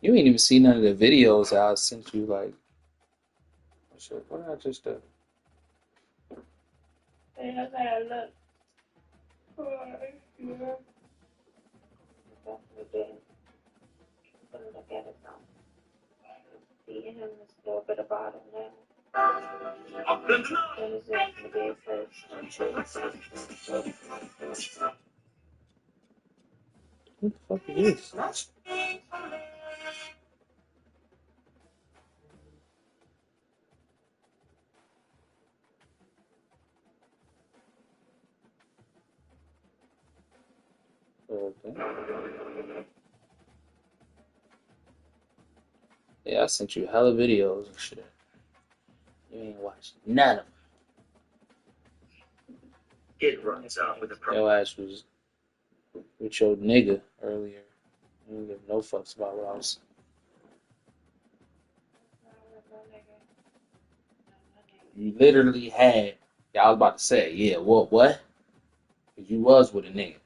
You ain't even seen none of the videos I sent you. Like, shit, what did I just do? Yeah, I gotta look. Yeah. Definitely gonna look at it now. See him in the store at the bottom now. What is it? The bed first. What the fuck is this? Okay. Yeah, I sent you hella videos and shit. You ain't watched none of them. It runs out with a pro. Your ass was with your nigga earlier. You didn't give no fucks about what I was saying. You literally had. Yeah, I was about to say, yeah, what? Because you was with a nigga.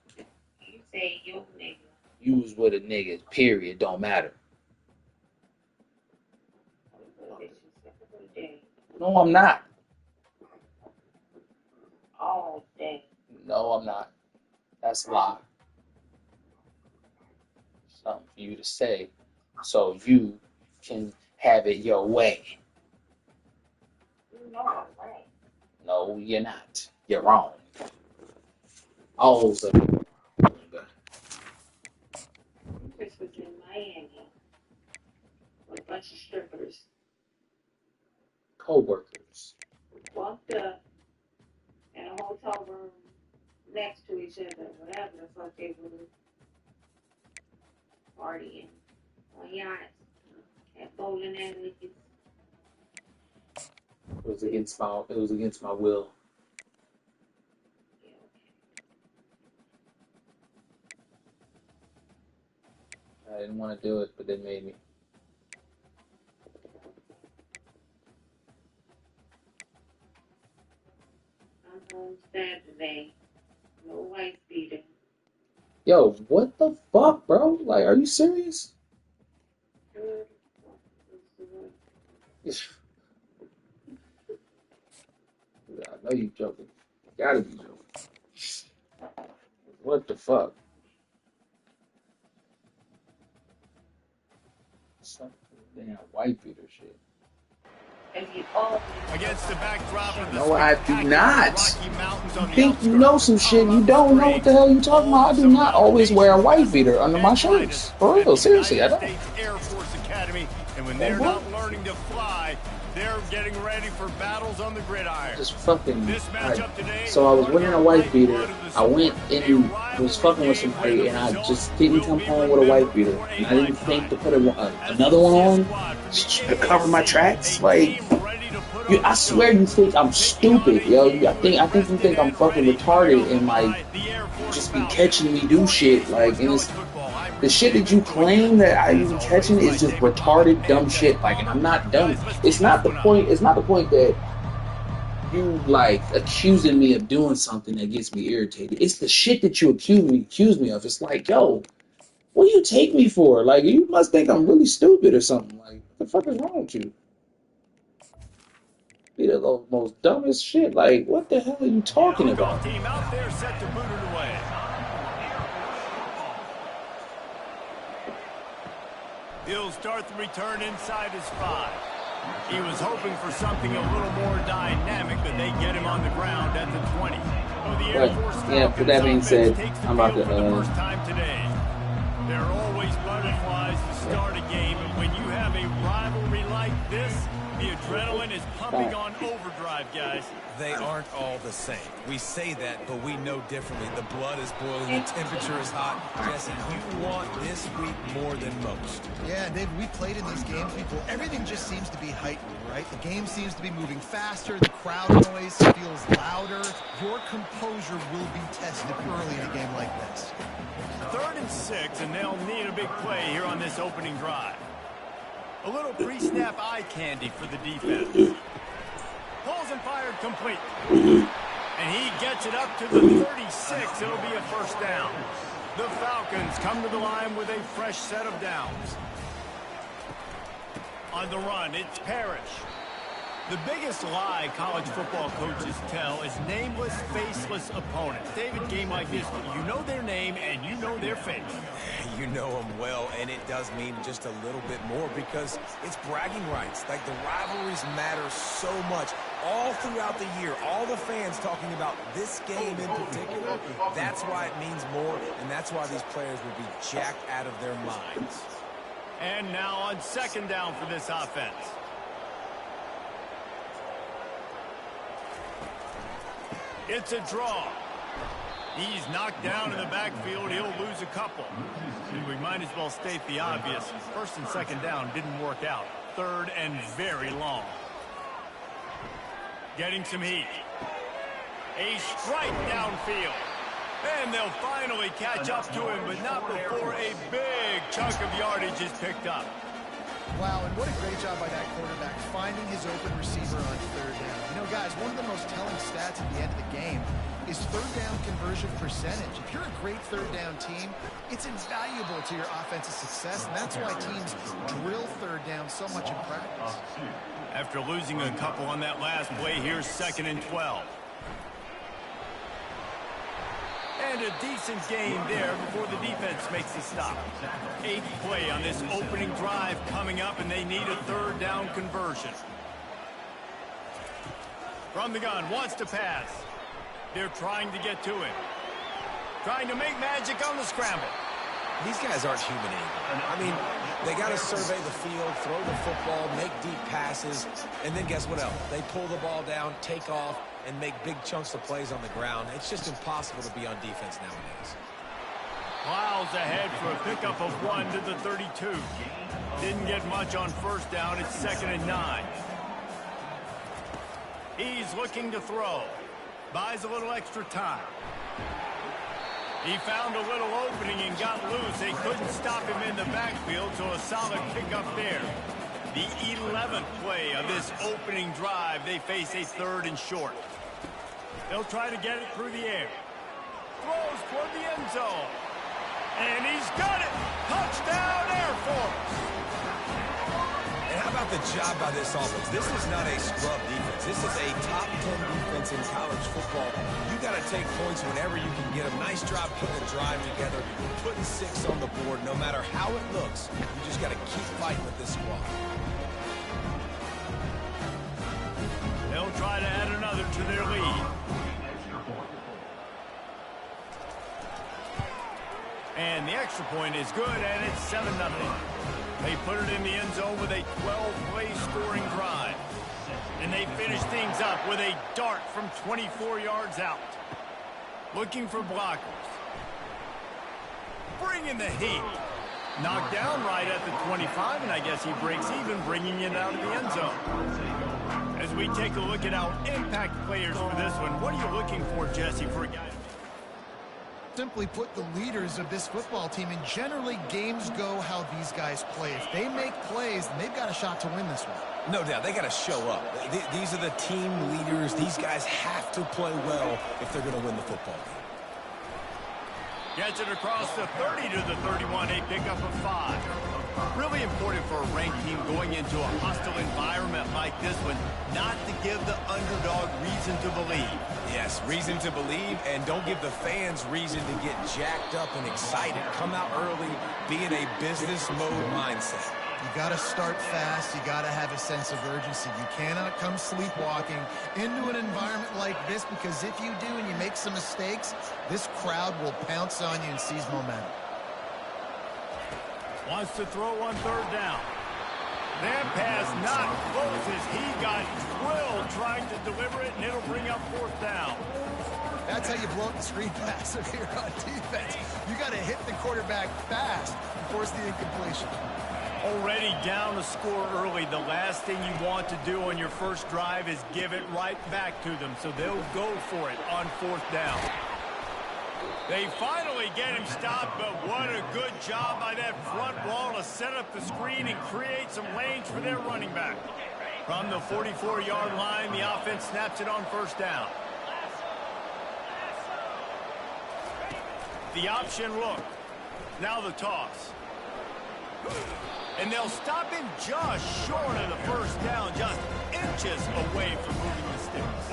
You say your nigga. You was with a nigga, period. Don't matter. No, I'm not. All day. No, I'm not. That's a lie. Something for you to say so you can have it your way. No, I'm right. No, you're not. You're wrong. All of it. Chris was in Miami with a bunch of strippers. Co-workers. Walked up in a hotel room next to each other, whatever the fuck they were partying on yachts at bowling alleys. It was against my will. I didn't want to do it, but they made me. I'm home Saturday. No wife beater. Yo, what the fuck, bro? Like, are you serious? I know you joking. You gotta be joking. What the fuck? Some damn white beater shit. Against the backdrop of the no, I do not. Rocky Mountains on You the think you know some shit, you don't know what the hell you talking about. I do not always wear a white beater under my shirts. For real, seriously, I don't. Air Force Academy, and when they're not learning to fly, they're getting ready for battles on the gridiron. Just fucking. So I was wearing a white beater. I went and was fucking with somebody, and I just didn't come home with a white beater. And I didn't think to put another one on to cover my tracks. Like, I swear you think I'm stupid, yo. I think you think I'm fucking retarded and like just be catching me do shit. Like, and it's the shit that you claim that I be catching is just retarded, dumb shit. Like, and I'm not dumb. It's not the point. It's not the point that you like accusing me of doing something that gets me irritated. It's the shit that you accuse me of. It's like, yo, what do you take me for? Like, you must think I'm really stupid or something. Like, what the fuck is wrong with you? Be the most dumbest shit. Like, what the hell are you talking about? Team out there set to boot it away. He'll start the return inside his 5. He was hoping for something a little more dynamic, but they get him on the ground at the 20. Yeah, with that being said, I'm about to. First time today. There are always butterflies to start a game, and when you have a rivalry like this, the adrenaline is pumping on overdrive, guys. They aren't all the same. We say that, but we know differently. The blood is boiling, the temperature is hot. Jesse, you want this week more than most. Yeah, David, we played in these games before. Everything just seems to be heightened, right? The game seems to be moving faster. The crowd noise feels louder. Your composure will be tested early in a game like this. 3rd and 6, and they'll need a big play here on this opening drive. A little pre-snap eye candy for the defense. Pulls and fired complete. And he gets it up to the 36. It'll be a first down. The Falcons come to the line with a fresh set of downs. On the run, it's Parrish. The biggest lie college football coaches tell is nameless, faceless opponents. David, game like this, you know their name and you know their face. You know them well, and it does mean just a little bit more because it's bragging rights. Like, the rivalries matter so much all throughout the year. All the fans talking about this game in particular, that's why it means more, and that's why these players will be jacked out of their minds. And now on second down for this offense. It's a draw. He's knocked down in the backfield. He'll lose a couple. And we might as well state the obvious. First and second down didn't work out. Third and very long. Getting some heat. A strike downfield. And they'll finally catch up to him, but not before a big chunk of yardage is picked up. Wow, and what a great job by that quarterback finding his open receiver on third down. You know, guys, one of the most telling stats at the end of the game is third down conversion percentage. If you're a great third down team, it's invaluable to your offensive success, and that's why teams drill third down so much in practice. After losing a couple on that last play, here's 2nd and 12. And a decent game there before the defense makes the stop. 8th play on this opening drive coming up, and they need a third down conversion. From the gun, wants to pass. They're trying to get to him. Trying to make magic on the scramble. These guys aren't human anymore. I mean, they got to survey the field, throw the football, make deep passes, and then guess what else? They pull the ball down, take off, and make big chunks of plays on the ground. It's just impossible to be on defense nowadays. Plows ahead for a pickup of 1 to the 32. Didn't get much on first down. It's 2nd and 9. He's looking to throw. Buys a little extra time. He found a little opening and got loose. They couldn't stop him in the backfield, so a solid pickup there. The 11th play of this opening drive, they face a 3rd and short. They'll try to get it through the air. Throws toward the end zone. And he's got it! Touchdown, Air Force! And how about the job by this offense? This is not a scrub defense. This is a top 10 defense in college football. You got to take points whenever you can get them. Nice job putting a drive together, putting 6 on the board. No matter how it looks, you just got to keep fighting with this squad. They'll try to add another to their lead. And the extra point is good, and it's 7-0. They put it in the end zone with a 12-play scoring drive. And they finish things up with a dart from 24 yards out. Looking for blockers. Bringing the heat. Knocked down right at the 25, and I guess he breaks even, bringing it out of the end zone. As we take a look at our impact players for this one, what are you looking for, Jesse, for a guy? Simply put, the leaders of this football team, and generally games go how these guys play. If they make plays, then they've got a shot to win this one. No doubt, they got to show up. These are the team leaders. These guys have to play well if they're going to win the football game. Gets it across the 30 to the 31, a pickup of 5. Really important for a ranked team going into a hostile environment like this one, not to give the underdog reason to believe. Yes, reason to believe, and don't give the fans reason to get jacked up and excited. Come out early, be in a business mode mindset. You got to start fast. You got to have a sense of urgency. You cannot come sleepwalking into an environment like this, because if you do and you make some mistakes, this crowd will pounce on you and seize momentum. Wants to throw on third down. That pass not close as he got drilled trying to deliver it, and it'll bring up 4th down. That's how you blow up the screen pass if you're on defense. You got to hit the quarterback fast and force the incompletion. Already down a score early. The last thing you want to do on your first drive is give it right back to them, so they'll go for it on 4th down. They finally get him stopped, but what a good job by that front wall to set up the screen and create some lanes for their running back. From the 44-yard line, the offense snaps it on 1st down. The option look. Now the toss. And they'll stop him just short of the first down, just inches away from moving the sticks.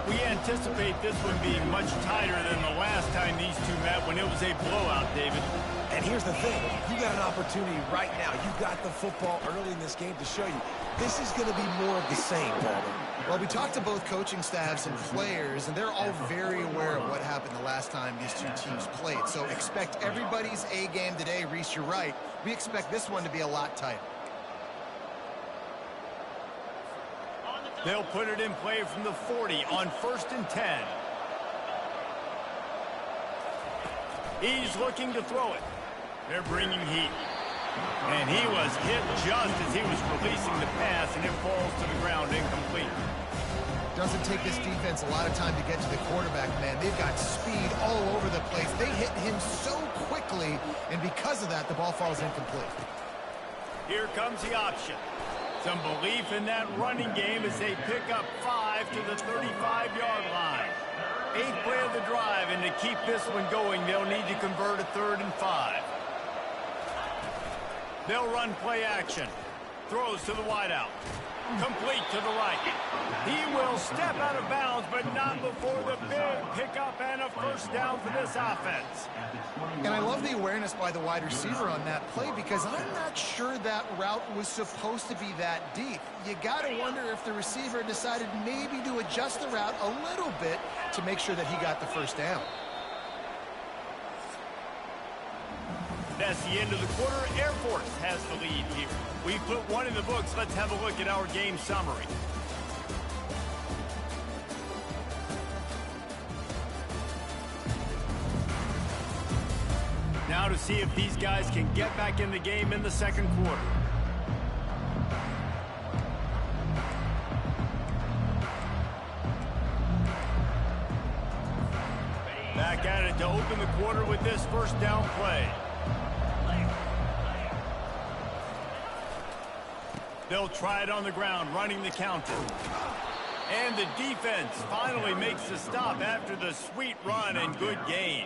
We anticipate this one being much tighter than the last time these two met when it was a blowout, David. And here's the thing. You got an opportunity right now. You got the football early in this game to show you. This is going to be more of the same, Baldy. Well, we talked to both coaching staffs and players, and they're all very aware of what happened the last time these two teams played. So expect everybody's A game today. Reese, you're right. We expect this one to be a lot tighter. They'll put it in play from the 40 on 1st and 10. He's looking to throw it. They're bringing heat. And he was hit just as he was releasing the pass, and it falls to the ground incomplete. Doesn't take this defense a lot of time to get to the quarterback, man. They've got speed all over the place. They hit him so quickly, and because of that, the ball falls incomplete. Here comes the option. Some belief in that running game as they pick up 5 to the 35-yard line. 8th play of the drive, and to keep this one going, they'll need to convert a 3rd and 5. They'll run play action. Throws to the wideout. Complete to the right. He will step out of bounds, but not before the big pickup and a first down for this offense. And I love the awareness by the wide receiver on that play because I'm not sure that route was supposed to be that deep. You got to wonder if the receiver decided maybe to adjust the route a little bit to make sure that he got the first down. That's the end of the quarter. Air Force has the lead here. We put one in the books. Let's have a look at our game summary. Now to see if these guys can get back in the game in the second quarter. Back at it to open the quarter with this first down play. They'll try it on the ground, running the counter. And the defense finally makes the stop after the sweet run and good gain.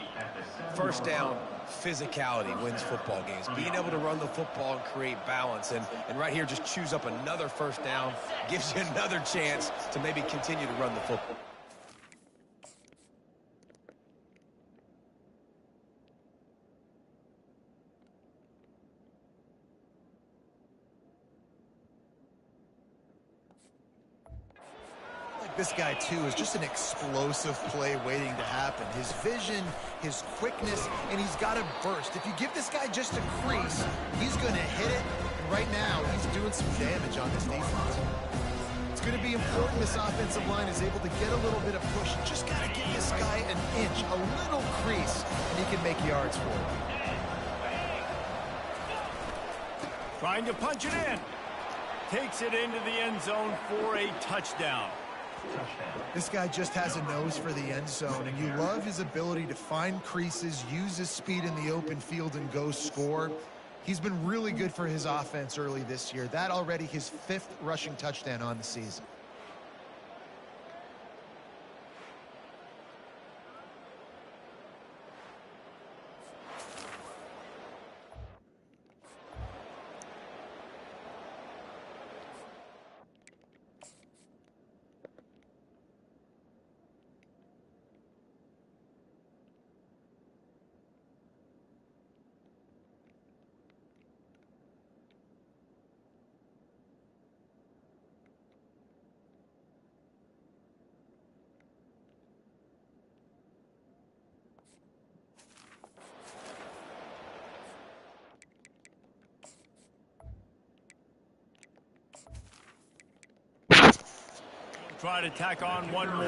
First down, physicality wins football games. Being able to run the football and create balance. And right here, just choose up another first down. Gives you another chance to maybe continue to run the football. This guy, too, is just an explosive play waiting to happen. His vision, his quickness, and he's got a burst. If you give this guy just a crease, he's going to hit it. And right now, he's doing some damage on this defense. It's going to be important this offensive line is able to get a little bit of push. Just got to give this guy an inch, a little crease, and he can make yards for it. Trying to punch it in. Takes it into the end zone for a touchdown. This guy just has a nose for the end zone, and you love his ability to find creases, use his speed in the open field, and go score. He's been really good for his offense early this year. That already his 5th rushing touchdown on the season. Try to tack on one more.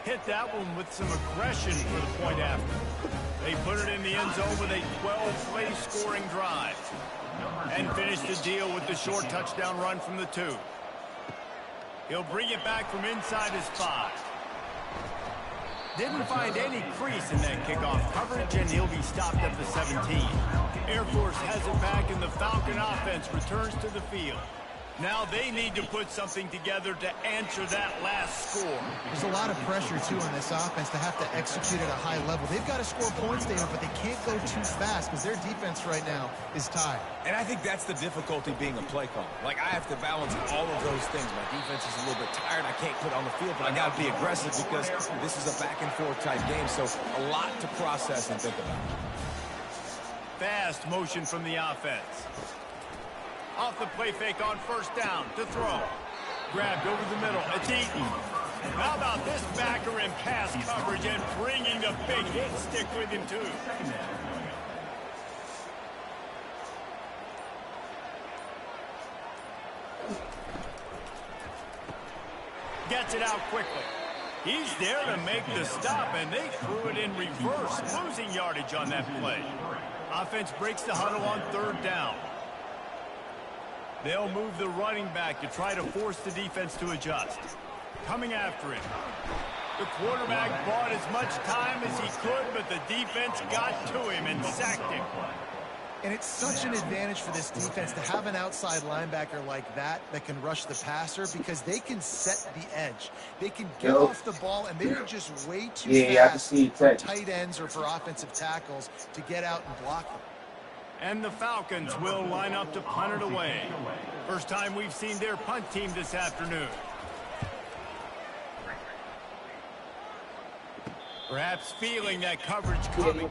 Hit that one with some aggression for the point after. They put it in the end zone with a 12-play scoring drive. And finish the deal with the short touchdown run from the 2. He'll bring it back from inside his 5. Didn't find any crease in that kickoff coverage, and he'll be stopped at the 17. Air Force has it back, and the Falcon offense returns to the field. Now they need to put something together to answer that last score. There's a lot of pressure, too, on this offense to have to execute at a high level. They've got to score points, David, but they can't go too fast because their defense right now is tired. And I think that's the difficulty being a play caller. Like, I have to balance all of those things. My defense is a little bit tired. I can't put on the field, but I got to be aggressive because this is a back-and-forth type game, so a lot to process and think about. Fast motion from the offense. Off the play fake on first down to throw. Grabbed over the middle. It's Eaton. How about this backer in pass coverage and bringing the big hit stick with him, too? Gets it out quickly. He's there to make the stop, and they threw it in reverse, losing yardage on that play. Offense breaks the huddle on third down. They'll move the running back to try to force the defense to adjust. Coming after him. The quarterback bought as much time as he could, but the defense got to him and sacked him. And it's such an advantage for this defense to have an outside linebacker like that can rush the passer because they can set the edge. They can get off the ball, and they're just way too fast for tight ends or for offensive tackles to get out and block them. And the Falcons will line up to punt it away. First time we've seen their punt team this afternoon. Perhaps feeling that coverage coming.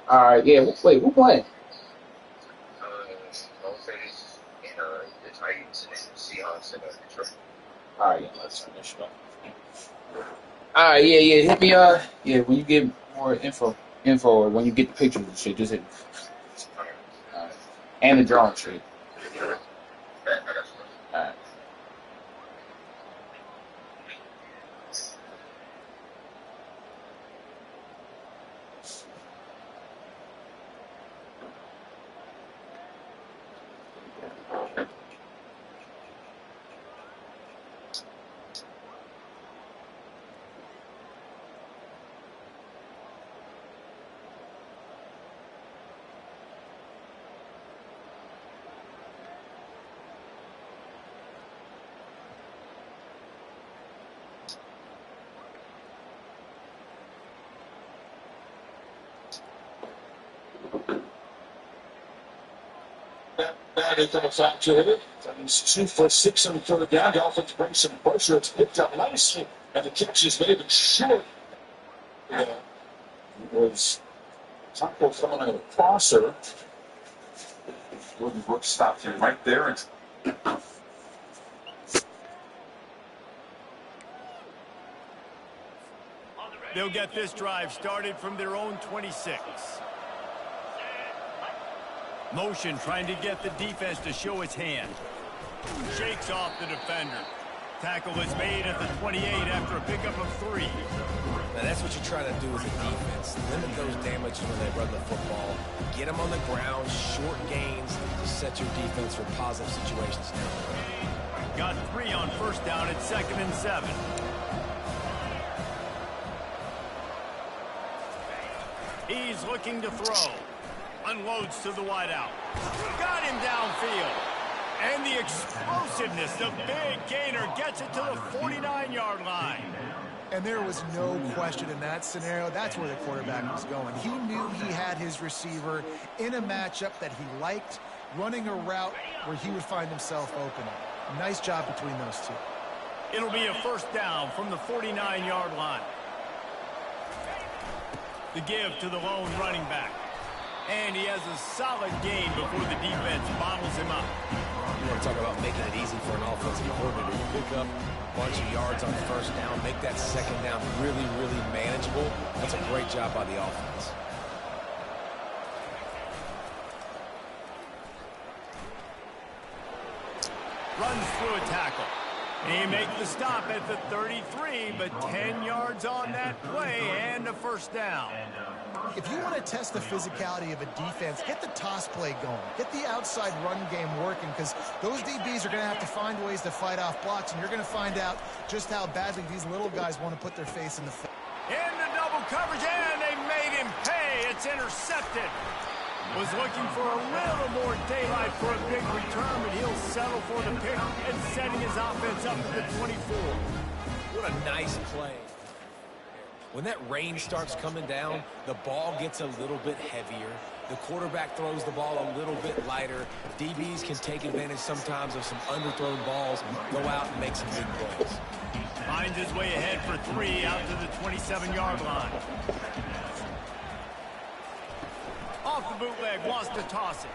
All right, yeah. Wait, who playing? The Titans and the Seahawks and Detroit. All right, yeah, let's finish up. All right, yeah. Hit me, yeah. When you get more info, or when you get the pictures and shit, just hit me. All right. And the drawing shit. All right. Now they come back to it. That means 2 for 6 on third down. Dolphins bring some pressure. It's picked up nicely, and the catch is maybe short. It was Taco throwing a crosser. Jordan Brooks stopped him right there. They'll get this drive started from their own 26. Motion trying to get the defense to show its hand. Shakes off the defender. Tackle is made at the 28 after a pickup of 3. Now that's what you're trying to do as a defense. Limit those damages when they run the football. Get them on the ground, short gains to set your defense for positive situations down the road. Got 3 on first down at 2nd and 7. He's looking to throw. Unloads to the wideout. Got him downfield. And the explosiveness, the big gainer, gets it to the 49-yard line. And there was no question in that scenario. That's where the quarterback was going. He knew he had his receiver in a matchup that he liked, running a route where he would find himself open. Nice job between those two. It'll be a first down from the 49-yard line. The give to the lone running back. And he has a solid gain before the defense bottles him up. You want to talk about making it easy for an offensive coordinator. You pick up a bunch of yards on first down, make that second down really, really manageable. That's a great job by the offense. Runs through a tackle. He makes the stop at the 33, but 10 yards on that play and a first down. If you want to test the physicality of a defense, get the toss play going. Get the outside run game working, because those DBs are going to have to find ways to fight off blocks, and you're going to find out just how badly these little guys want to put their face in the face. Into double coverage, and they made him pay. It's intercepted. Was looking for a little more daylight for a big return, but he'll settle for the pick and setting his offense up to the 24. What a nice play. When that rain starts coming down, the ball gets a little bit heavier. The quarterback throws the ball a little bit lighter. DBs can take advantage sometimes of some underthrown balls, go out and make some big plays. Finds his way ahead for 3 out to the 27-yard line. Off the bootleg, wants to toss it.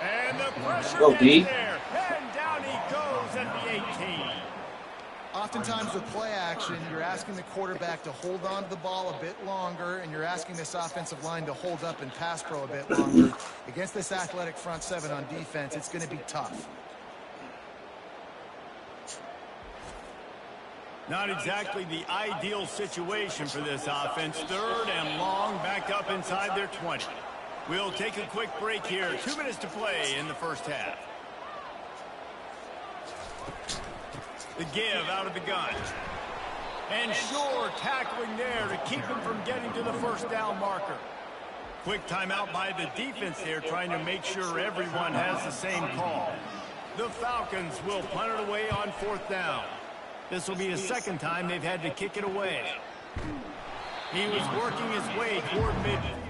And the pressure gets there. And down he goes at the 18. Oftentimes with play action, you're asking the quarterback to hold on to the ball a bit longer, and you're asking this offensive line to hold up and pass pro a bit longer. Against this athletic front seven on defense, it's going to be tough. Not exactly the ideal situation for this offense. 3rd and long, back up inside their 20. We'll take a quick break here. 2 minutes to play in the first half. The give out of the gun. And Shore tackling there to keep him from getting to the first down marker. Quick timeout by the defense there, trying to make sure everyone has the same call. The Falcons will punt it away on 4th down. This will be the 2nd time they've had to kick it away. He was working his way toward midfield.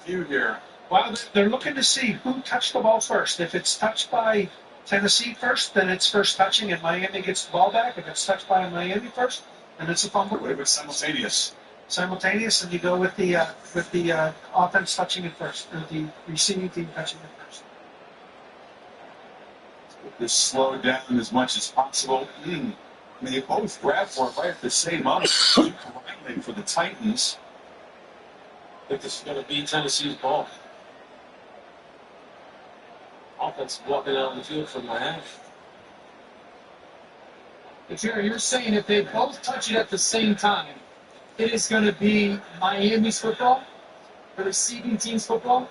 Review here. Well, they're looking to see who touched the ball first. If it's touched by Tennessee first, then it's first touching, and Miami gets the ball back. If it's touched by Miami first, then it's a fumble. What if it's simultaneous? Simultaneous, and you go with the offense touching it first, or the receiving team touching it first. This slowed down as much as possible. I mean, they both grabbed for it right at the same moment. Correctly for the Titans. I think this is going to be Tennessee's ball. Offense walking out of the field from Miami. If you're saying if they both touch it at the same time, it is going to be Miami's football, the receiving team's football?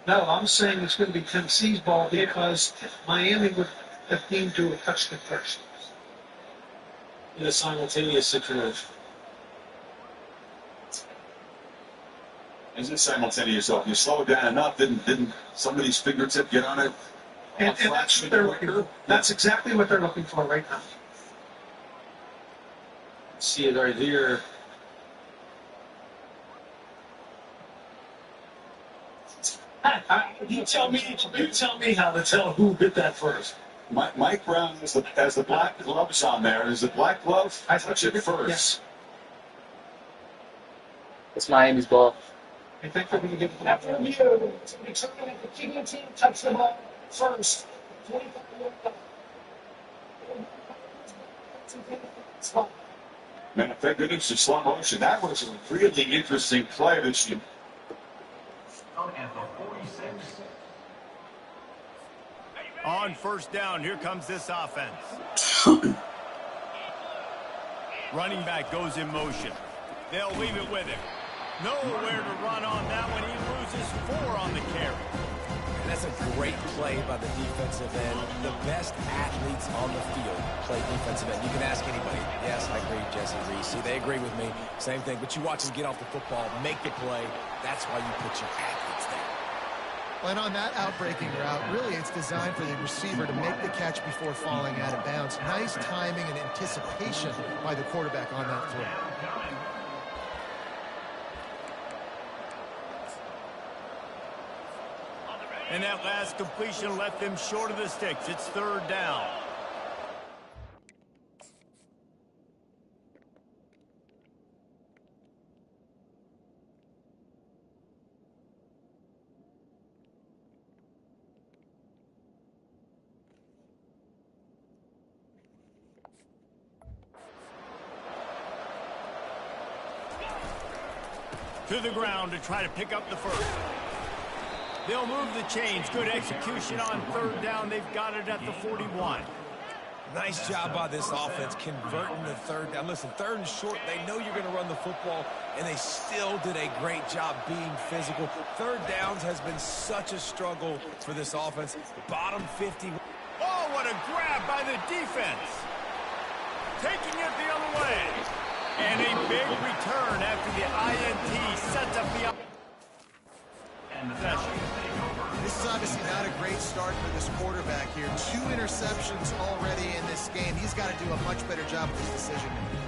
No, I'm saying it's going to be Tennessee's ball because Miami would have deemed to have touched it first. In a simultaneous situation. Is it simultaneous? So if you slow it down enough, didn't somebody's fingertip get on it? And that's what they're looking for. That's exactly what they're looking for right now. See it right here. You tell me how to tell who hit that first. Mike Brown has the black gloves on there. Is the black glove? I touch it first. Yes. It's Miami's ball. I think they're going to get After review, to determine if the kicking team touched the ball first. 25 spot. Man, thank goodness it's slow motion. That was a really interesting play this year. On first down, here comes this offense. Running back goes in motion. They'll leave it with him. Nowhere to run on that one. He loses 4 on the carry. And that's a great play by the defensive end. The best athletes on the field play defensive end. You can ask anybody. Yes, I agree, Jesse Reese. See, they agree with me. Same thing. But you watch them get off the football, make the play. That's why you put your athletes there. And on that outbreaking route, really it's designed for the receiver to make the catch before falling out of bounds. Nice timing and anticipation by the quarterback on that throw. And that last completion left them short of the sticks. It's third down. To the ground to try to pick up the first. They'll move the chains. Good execution on third down. They've got it at the 41. Nice job by this offense converting the third down. Listen, third and short, they know you're going to run the football, and they still did a great job being physical. Third downs has been such a struggle for this offense. Bottom 50. Oh, what a grab by the defense. Taking it the other way. And a big return after the INT sets up the possession. This is obviously not a great start for this quarterback here. 2 interceptions already in this game. He's got to do a much better job with his decision making.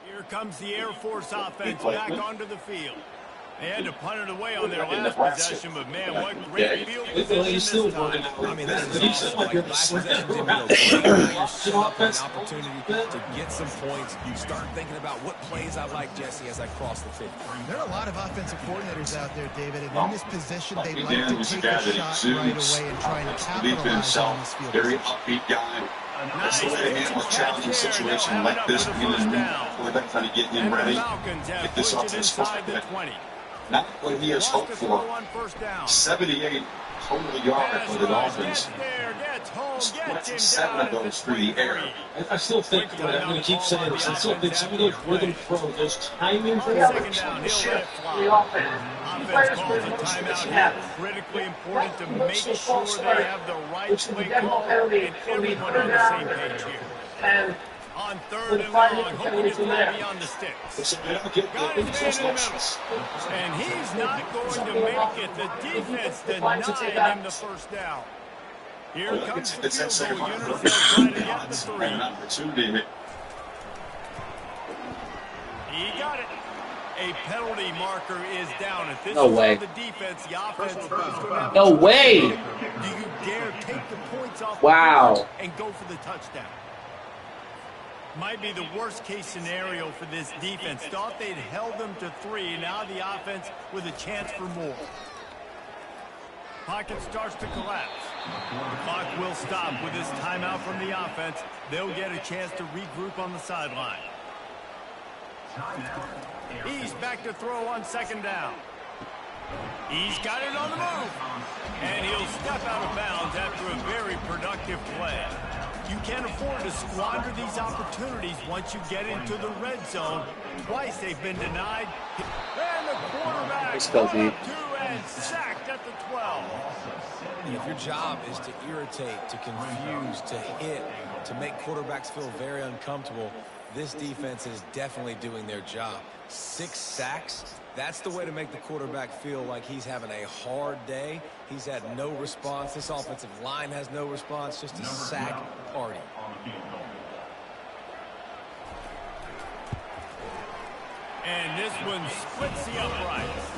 Here comes the Air Force offense back onto the field. They had to punt it away on their In last Nebraska. possession, but man, what great field He's position still this working time. out. I mean, this is He's awesome. like Like, last possession didn't go great. Now you're set up with an opportunity to get some points. You start thinking about what plays I like, Jesse, as I cross the 50. There are a lot of offensive coordinators out there, David, and in this position, they Dan like to was a take guy a that shot right exudes away and try and belief in capitalize on this himself. field Very position. upbeat guy. That's the way to handle a Nice challenging catch there. situation They'll like have this. enough for Being the in first the down. quarterback trying to get him And the ready. Falcons have Get this pushed off it to his inside the foot. 20. Not what he has Wants hoped to throw for. on first down. 78 total yards Pass for the rush, Dolphins. gets there, gets home, gets him 27 down of at the those through the air. 23. I still think, I'm going to keep saying this, I still think some of those rhythm throws, those timing On throws, second down, he'll let it fly. Offense calls a timeout here. Critically important to make sure they have the right play call and everyone on the same page here. On third and long, hoping to throw beyond the sticks. Got his man in the middle. And he's not going to make it. The defense denied him the first down. Here comes the field goal unit. They'll try to get the three. An opportunity. He got it. A penalty marker is down. If this No is way. on the defense, the offense is going to have No a way. Do you dare take the points off Wow. the board and go for the touchdown? Might be the worst case scenario for this defense. Thought they'd held them to 3. Now the offense with a chance for more. Pocket starts to collapse. The clock will stop with this timeout from the offense. They'll get a chance to regroup on the sideline. He's back to throw on second down. He's got it on the move. And he'll step out of bounds after a very productive play. You can't afford to squander these opportunities once you get into the red zone. Twice they've been denied. And the quarterback Let's go, D. and sacked at the 12. If your job is to irritate, to confuse, to hit, to make quarterbacks feel very uncomfortable, this defense is definitely doing their job. 6 sacks, that's the way to make the quarterback feel like he's having a hard day. He's had no response. This offensive line has no response, just a sack party. And this one splits the uprights.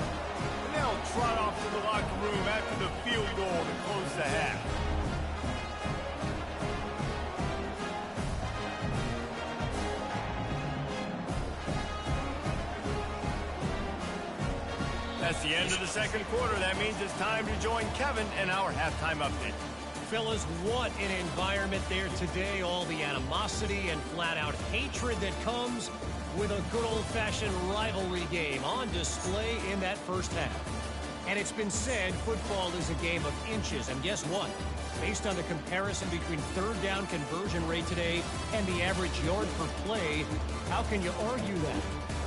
They'll trot off to the locker room after the field goal to close the half. That's the end of the second quarter. That means it's time to join Kevin in our halftime update. Fellas, what an environment there today. All the animosity and flat-out hatred that comes with a good old-fashioned rivalry game on display in that first half. And it's been said football is a game of inches. And guess what? Based on the comparison between third down conversion rate today and the average yard per play, how can you argue that?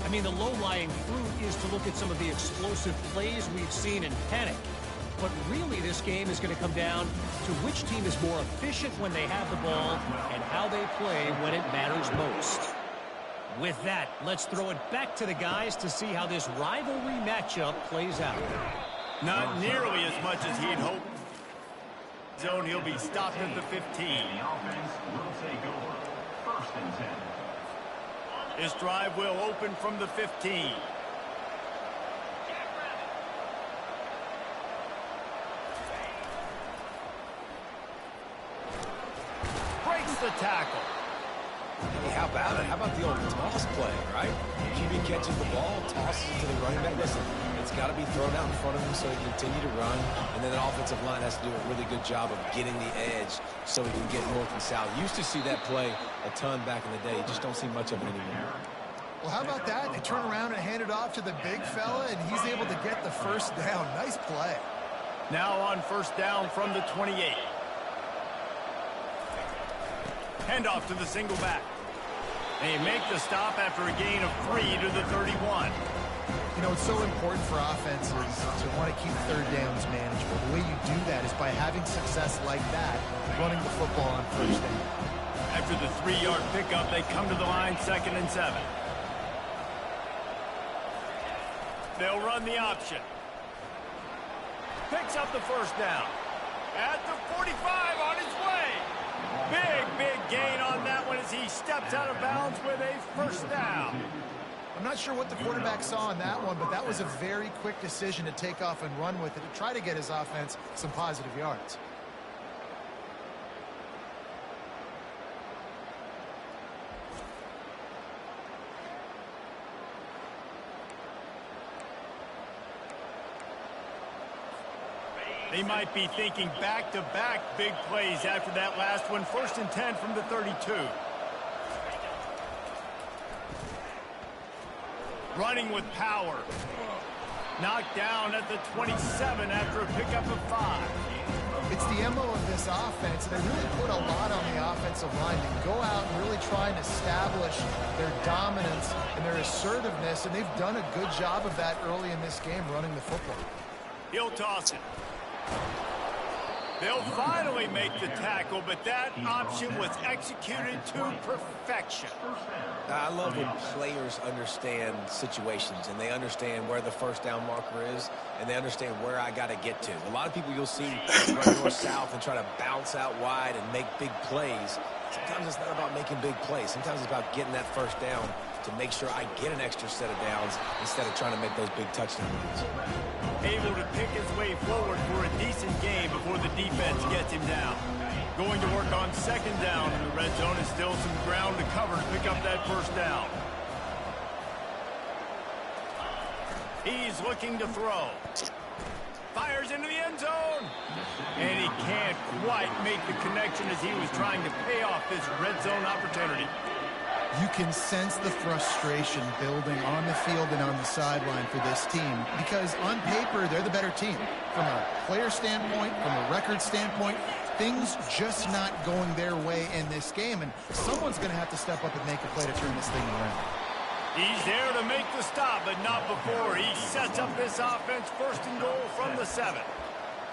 I mean, the low-lying fruit is to look at some of the explosive plays we've seen in panic. But really, this game is going to come down to which team is more efficient when they have the ball and how they play when it matters most. With that, let's throw it back to the guys to see how this rivalry matchup plays out. Not nearly as much as he'd hoped. Zone, he'll be stopped at the 15. This drive will open from the 15. Breaks the tackle. Hey, how about it? How about the old toss play, right? QB catches the ball, tosses it to the running back. Listen, it's got to be thrown out in front of him so he can continue to run. And then the offensive line has to do a really good job of getting the edge so he can get north and south. Used to see that play a ton back in the day. You just don't see much of it anymore. Well, how about that? They turn around and hand it off to the big fella, and he's able to get the first down. Nice play. Now on first down from the 28. Handoff to the single back. They make the stop after a gain of 3 to the 31. You know, it's so important for offenses to want to keep third downs manageable. The way you do that is by having success like that, running the football on first down. After the 3-yard pickup, they come to the line 2nd and 7. They'll run the option. Picks up the first down. At the 45 on his way. Big gain on that one as he steps out of bounds with a first down. I'm not sure what the quarterback saw in that one, but that was a very quick decision to take off and run with it to try to get his offense some positive yards. They might be thinking back-to-back big plays after that last one. 1st and 10 from the 32. Running with power. Knocked down at the 27 after a pickup of 5. It's the MO of this offense. They really put a lot on the offensive line to go out and really try and establish their dominance and their assertiveness, and they've done a good job of that early in this game running the football. He'll toss it. They'll finally make the tackle, but that option was executed to perfection. I love when players understand situations and they understand where the first down marker is and they understand where I got to get to. A lot of people you'll see run north-south and try to bounce out wide and make big plays. Sometimes it's not about making big plays. Sometimes it's about getting that first down to make sure I get an extra set of downs instead of trying to make those big touchdown runs. Able to pick his way forward for a decent game before the defense gets him down. Going to work on 2nd down in the red zone is still some ground to cover to pick up that 1st down. He's looking to throw. Fires into the end zone. And he can't quite make the connection as he was trying to pay off this red zone opportunity. You can sense the frustration building on the field and on the sideline for this team because on paper, they're the better team. From a player standpoint, from a record standpoint, things just not going their way in this game, and someone's going to have to step up and make a play to turn this thing around. He's there to make the stop, but not before he sets up this offense 1st and goal from the 7.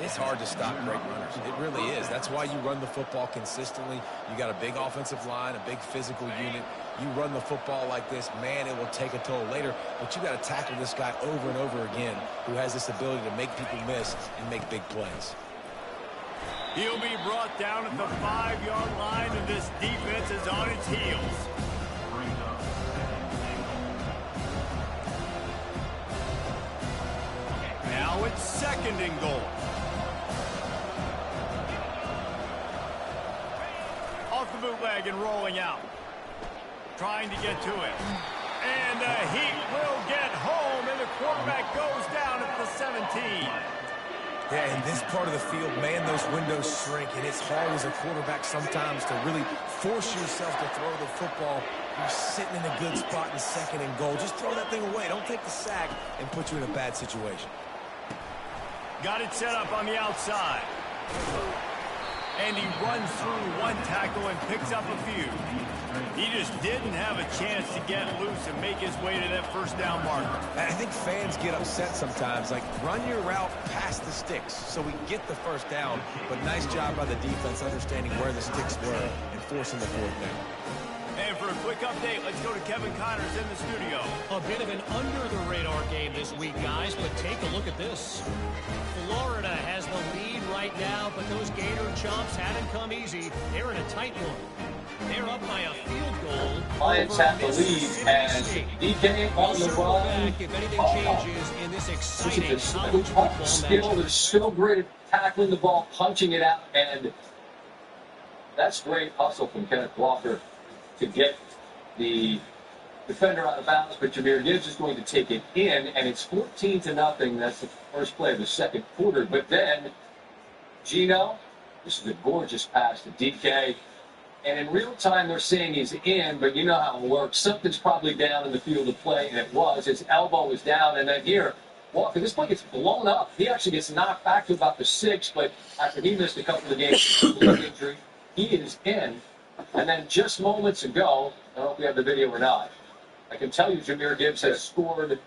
It's hard to stop great runners. It really is. That's why you run the football consistently. You got a big offensive line, a big physical unit. You run the football like this, man, it will take a toll later. But you got to tackle this guy over and over again who has this ability to make people miss and make big plays. He'll be brought down at the 5-yard line, and this defense is on its heels. Now it's 2nd and goal. Off the bootleg and rolling out. Trying to get to it. And the Heat will get home, and the quarterback goes down at the 17. Yeah, in this part of the field, man, those windows shrink, and it's hard as a quarterback sometimes to really force yourself to throw the football. You're sitting in a good spot in 2nd and goal. Just throw that thing away. Don't take the sack and put you in a bad situation. Got it set up on the outside. And he runs through one tackle and picks up a few. He just didn't have a chance to get loose and make his way to that 1st down marker. I think fans get upset sometimes. Like, run your route past the sticks so we get the 1st down. But nice job by the defense understanding where the sticks were and forcing the 4th down. And for a quick update, let's go to Kevin Connors in the studio. A bit of an under-the-radar game this week, guys, but take a look at this. Florida has the lead right now, but those Gator Chomps haven't come easy. They're in a tight one. They're up by a field goal. Lions have the lead, and DK on the run. If anything changes in this exciting college football match. They're still great at tackling the ball, punching it out, and that's great hustle from Kenneth Walker to get the defender out of bounds, but Jahmyr Gibbs is going to take it in, and it's 14-0. That's the first play of the 2nd quarter. But then, Gino, this is a gorgeous pass to DK, and in real time they're saying he's in, but you know how it works. Something's probably down in the field of play, and it was. His elbow was down, and then here, Walker, this play gets blown up. He actually gets knocked back to about the 6, but after he missed a couple of games with injury, he is in. And then just moments ago, I don't know if we have the video or not, I can tell you Jahmyr Gibbs has scored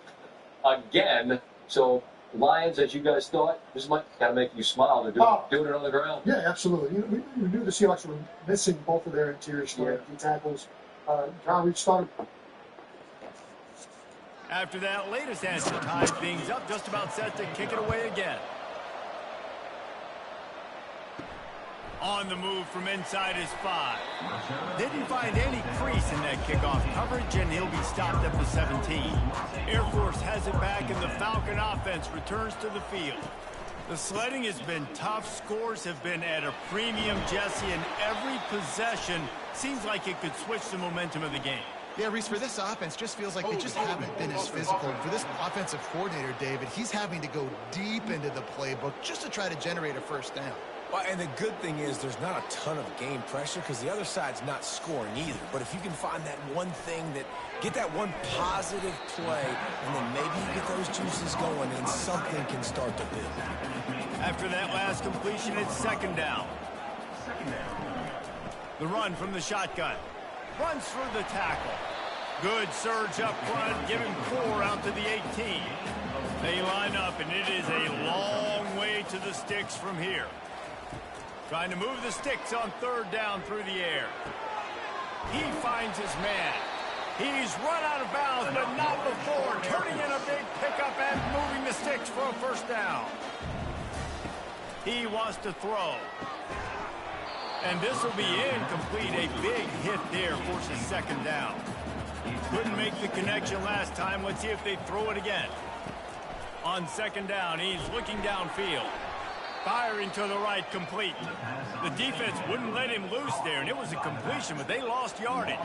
again. So, Lions, as you guys thought, this might kind of make you smile to doing it on the ground. Yeah, absolutely. We knew the Seahawks were missing both of their interior starting tackles. John Reed started. After that latest answer tied things up, just about set to kick it away again. On the move from inside his 5. Didn't find any crease in that kickoff coverage, and he'll be stopped at the 17. Air Force has it back, and the Falcon offense returns to the field. The sledding has been tough. Scores have been at a premium, Jesse, and every possession seems like it could switch the momentum of the game. Yeah, Reese, for this offense, just feels like they just haven't been as physical. For this offensive coordinator, David, he's having to go deep into the playbook just to try to generate a first down. Well, and the good thing is there's not a ton of game pressure because the other side's not scoring either. But if you can find that one thing get that one positive play, and then maybe you get those juices going and something can start to build. After that last completion, it's second down. The run from the shotgun. Runs through the tackle. Good surge up front. Give him 4 out to the 18. They line up, and it is a long way to the sticks from here. Trying to move the sticks on third down through the air. He finds his man. He's run out of bounds, but not before. Turning in a big pickup and moving the sticks for a first down. He wants to throw. And this will be incomplete. A big hit there forces second down. Couldn't make the connection last time. Let's see if they throw it again. On second down, he's looking downfield. Firing to the right, complete. The defense wouldn't let him loose there, and it was a completion, but they lost yardage.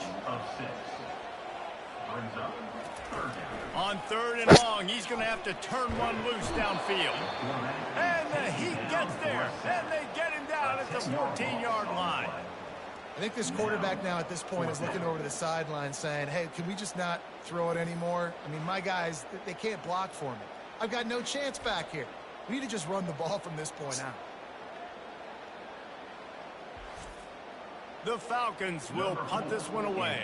On third and long, he's going to have to turn one loose downfield. And he gets there, and they get him down at the 14-yard line. I think this quarterback now at this point is looking over to the sideline saying, hey, can we just not throw it anymore? I mean, my guys, they can't block for me. I've got no chance back here. We need to just run the ball from this point out. The Falcons will punt this one away.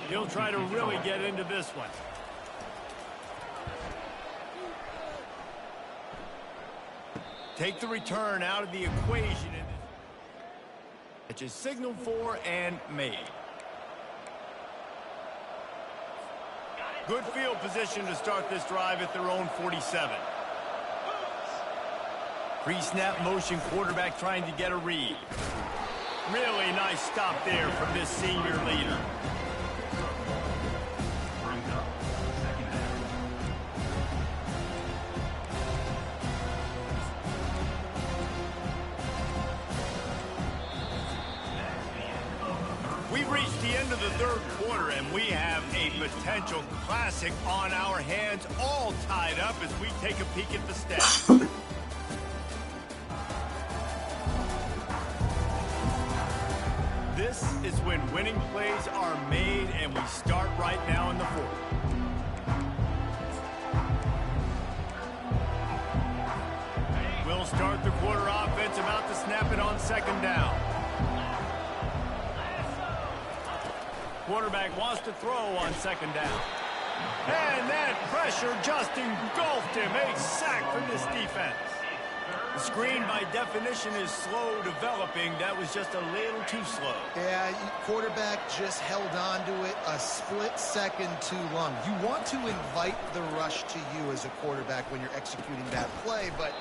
He'll try to really get into this one. Take the return out of the equation. Which is signaled for and made. Good field position to start this drive at their own 47. Pre-snap motion, quarterback trying to get a read. Really nice stop there from this senior leader. We've reached the end of the third quarter, and we have a potential classic on our hands, all tied up as we take a peek at the stats. This is when winning plays are made, and we start right now in the fourth. We'll start the quarter offense, about to snap it on second down. Quarterback wants to throw on second down. And that pressure just engulfed him. A sack from this defense. The screen, by definition, is slow developing. That was just a little too slow. Yeah, quarterback just held on to it a split second too long. You want to invite the rush to you as a quarterback when you're executing that play, but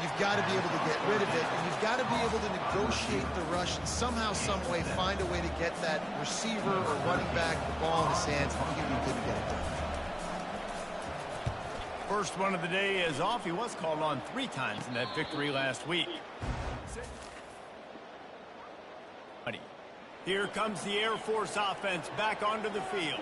you've got to be able to get rid of it. And you've got to be able to negotiate the rush and somehow, some way, find a way to get that receiver or running back the ball in his hands. I think it'd be good to get it done. First one of the day is off. He was called on 3 times in that victory last week. Here comes the Air Force offense back onto the field.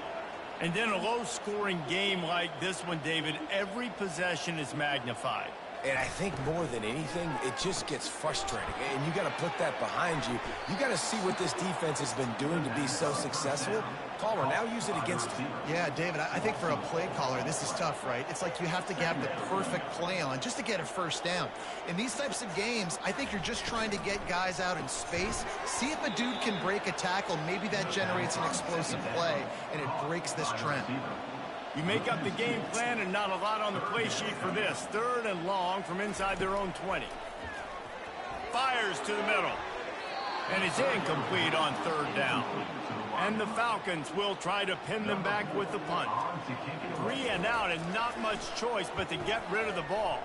And in a low-scoring game like this one, David, every possession is magnified. And I think more than anything, it just gets frustrating. And you got to put that behind you. You got to see what this defense has been doing to be so successful. Caller, now use it against them. Yeah, David, I think for a play caller, this is tough, right? It's like you have to have the perfect play on just to get a first down. In these types of games, I think you're just trying to get guys out in space. See if a dude can break a tackle. Maybe that generates an explosive play, and it breaks this trend. You make up the game plan and not a lot on the play sheet for this. Third and long from inside their own 20. Fires to the middle. And it's incomplete on third down. And the Falcons will try to pin them back with the punt. 3 and out and not much choice but to get rid of the ball.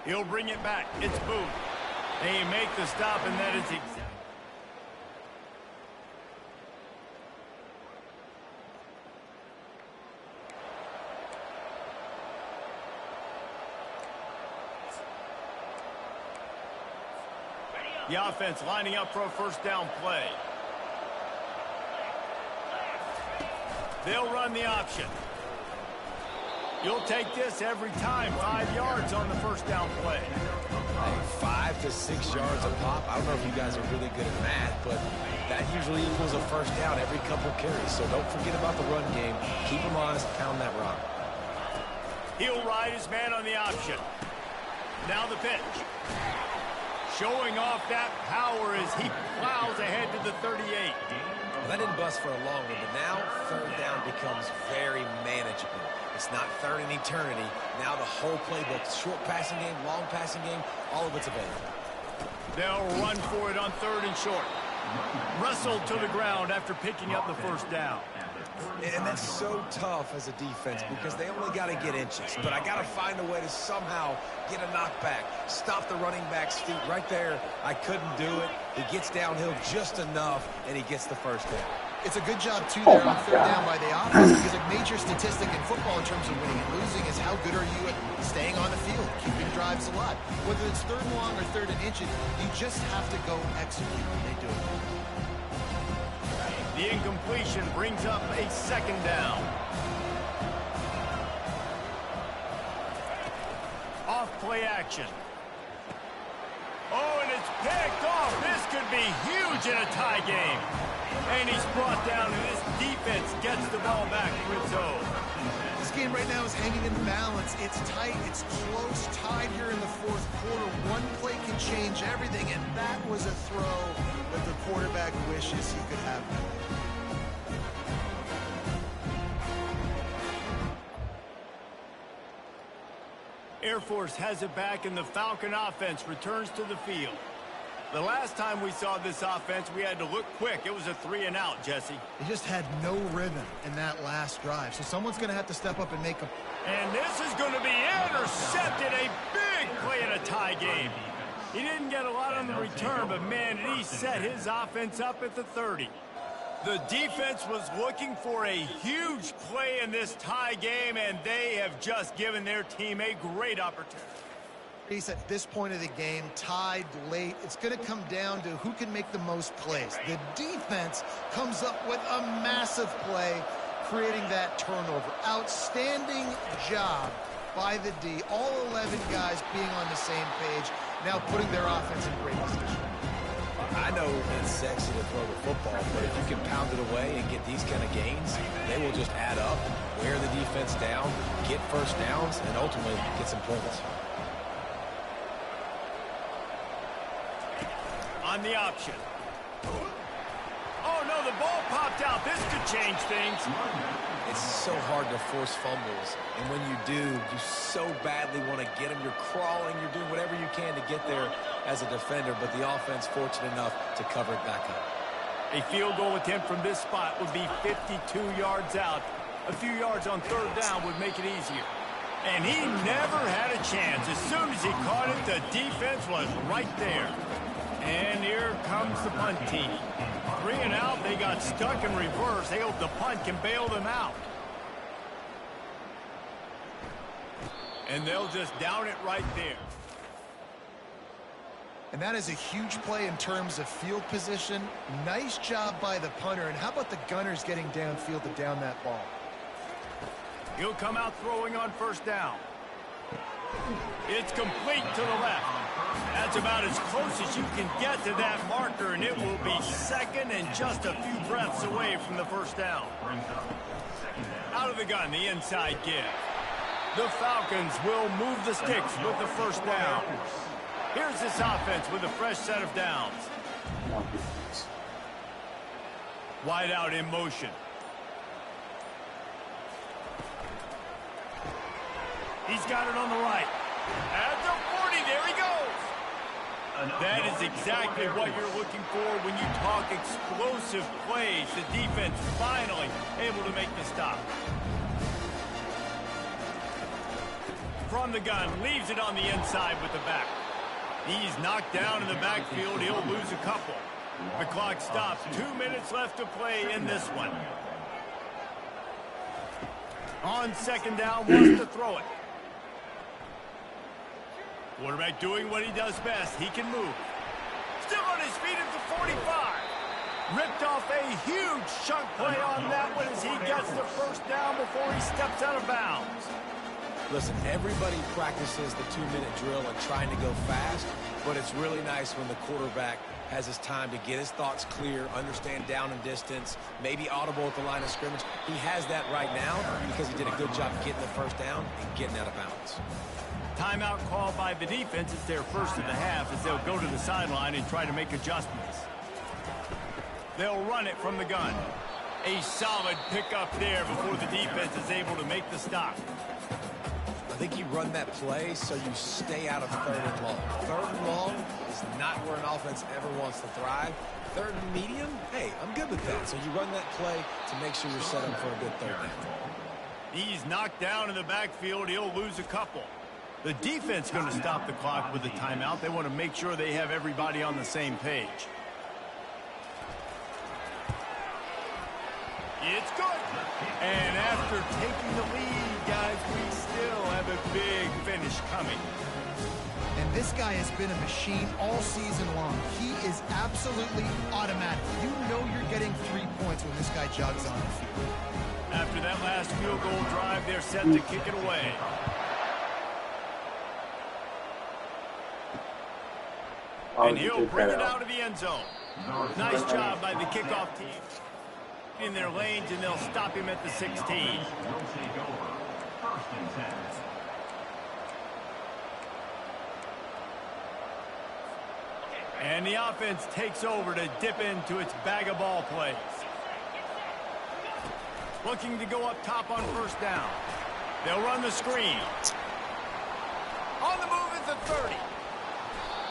He'll bring it back. It's Booth. They make the stop, and that is exactly. The offense lining up for a first down play. They'll run the option. You'll take this every time. 5 yards on the first down play. Hey, 5 to 6 yards a pop. I don't know if you guys are really good at math, but that usually equals a first down every couple carries. So don't forget about the run game. Keep them honest. Pound that rock. He'll ride his man on the option. Now the pitch. Showing off that power as he plows ahead to the 38. Well, that didn't bust for a long one, but now third down becomes very manageable. It's not third in eternity. Now the whole playbook, short passing game, long passing game, all of it's available. They'll run for it on third and short. Wrestled to the ground after picking up the first down. And that's so tough as a defense because they only got to get inches. But I got to find a way to somehow get a knockback, stop the running back's feet right there. I couldn't do it. He gets downhill just enough, and he gets the first down. It's a good job, too, there on third down by the offense because a major statistic in football in terms of winning and losing is how good are you at staying on the field, keeping drives alive. Whether it's third and long or third and inches, you just have to go execute, and they do it. The incompletion brings up a second down. Off play action. Oh, and it's picked off. This could be huge in a tie game. And he's brought down, and this defense gets the ball back for its own. This game right now is hanging in the balance. It's tight. It's close. Tied here in the fourth quarter. One play can change everything, and that was a throw that the quarterback wishes he could have. Air Force has it back, and the Falcon offense returns to the field. The last time we saw this offense, we had to look quick. It was a 3-and-out, Jesse. They just had no rhythm in that last drive, so someone's going to have to step up and make a... And this is going to be intercepted. A big play in a tie game. He didn't get a lot on the return, but, man, he set his offense up at the 30. The defense was looking for a huge play in this tie game, and they have just given their team a great opportunity. At this point of the game, tied late, it's going to come down to who can make the most plays. The defense comes up with a massive play, creating that turnover. Outstanding job by the D. All 11 guys being on the same page, now putting their offense in great position. I know it's sexy to throw the football, but if you can pound it away and get these kind of gains, they will just add up, wear the defense down, get first downs, and ultimately get some points. On the option. Oh, no, the ball popped out. This could change things. It's so hard to force fumbles, and when you do, you so badly want to get them. You're crawling, you're doing whatever you can to get there as a defender, but the offense fortunate enough to cover it back up. A field goal attempt from this spot would be 52 yards out. A few yards on third down would make it easier. And he never had a chance. As soon as he caught it, the defense was right there. And here comes the punt team. 3-and-out, they got stuck in reverse. They hope the punt can bail them out. And they'll just down it right there. And that is a huge play in terms of field position. Nice job by the punter. And how about the Gunners getting downfield to down that ball? He'll come out throwing on first down. It's complete to the left. That's about as close as you can get to that marker, and it will be second and just a few breaths away from the first down. Out of the gun, the inside give. The Falcons will move the sticks with the first down. Here's this offense with a fresh set of downs. Wide out in motion. He's got it on the right. At the 40, there he goes. That is exactly what you're looking for when you talk explosive plays. The defense finally able to make the stop. From the gun, leaves it on the inside with the back. He's knocked down in the backfield. He'll lose a couple. The clock stops. 2 minutes left to play in this one. On second down, wants to throw it. Quarterback doing what he does best. He can move. Still on his feet at the 45. Ripped off a huge chunk play on that one as he gets the first down before he steps out of bounds. Listen, everybody practices the 2-minute drill and trying to go fast, but it's really nice when the quarterback has his time to get his thoughts clear, understand down and distance, maybe audible at the line of scrimmage. He has that right now because he did a good job getting the first down and getting out of bounds. Timeout called by the defense. It's their first of the half as they'll go to the sideline and try to make adjustments. They'll run it from the gun. A solid pickup there before the defense is able to make the stop. I think you run that play so you stay out of third and long. Third and long is not where an offense ever wants to thrive. Third and medium, hey, I'm good with that. So you run that play to make sure you're set up for a good third down. He's knocked down in the backfield. He'll lose a couple. The defense going to stop the clock with a timeout. They want to make sure they have everybody on the same page. It's good. And after taking the lead, guys, we still have a big finish coming. And this guy has been a machine all season long. He is absolutely automatic. You know you're getting 3 points when this guy jogs on the field. After that last field goal drive, they're set to kick it away. And he'll bring it out of the end zone. Nice job by the kickoff team. In their lanes, and they'll stop him at the 16. And the offense takes over to dip into its bag of ball plays. Looking to go up top on first down. They'll run the screen. On the move at the 30.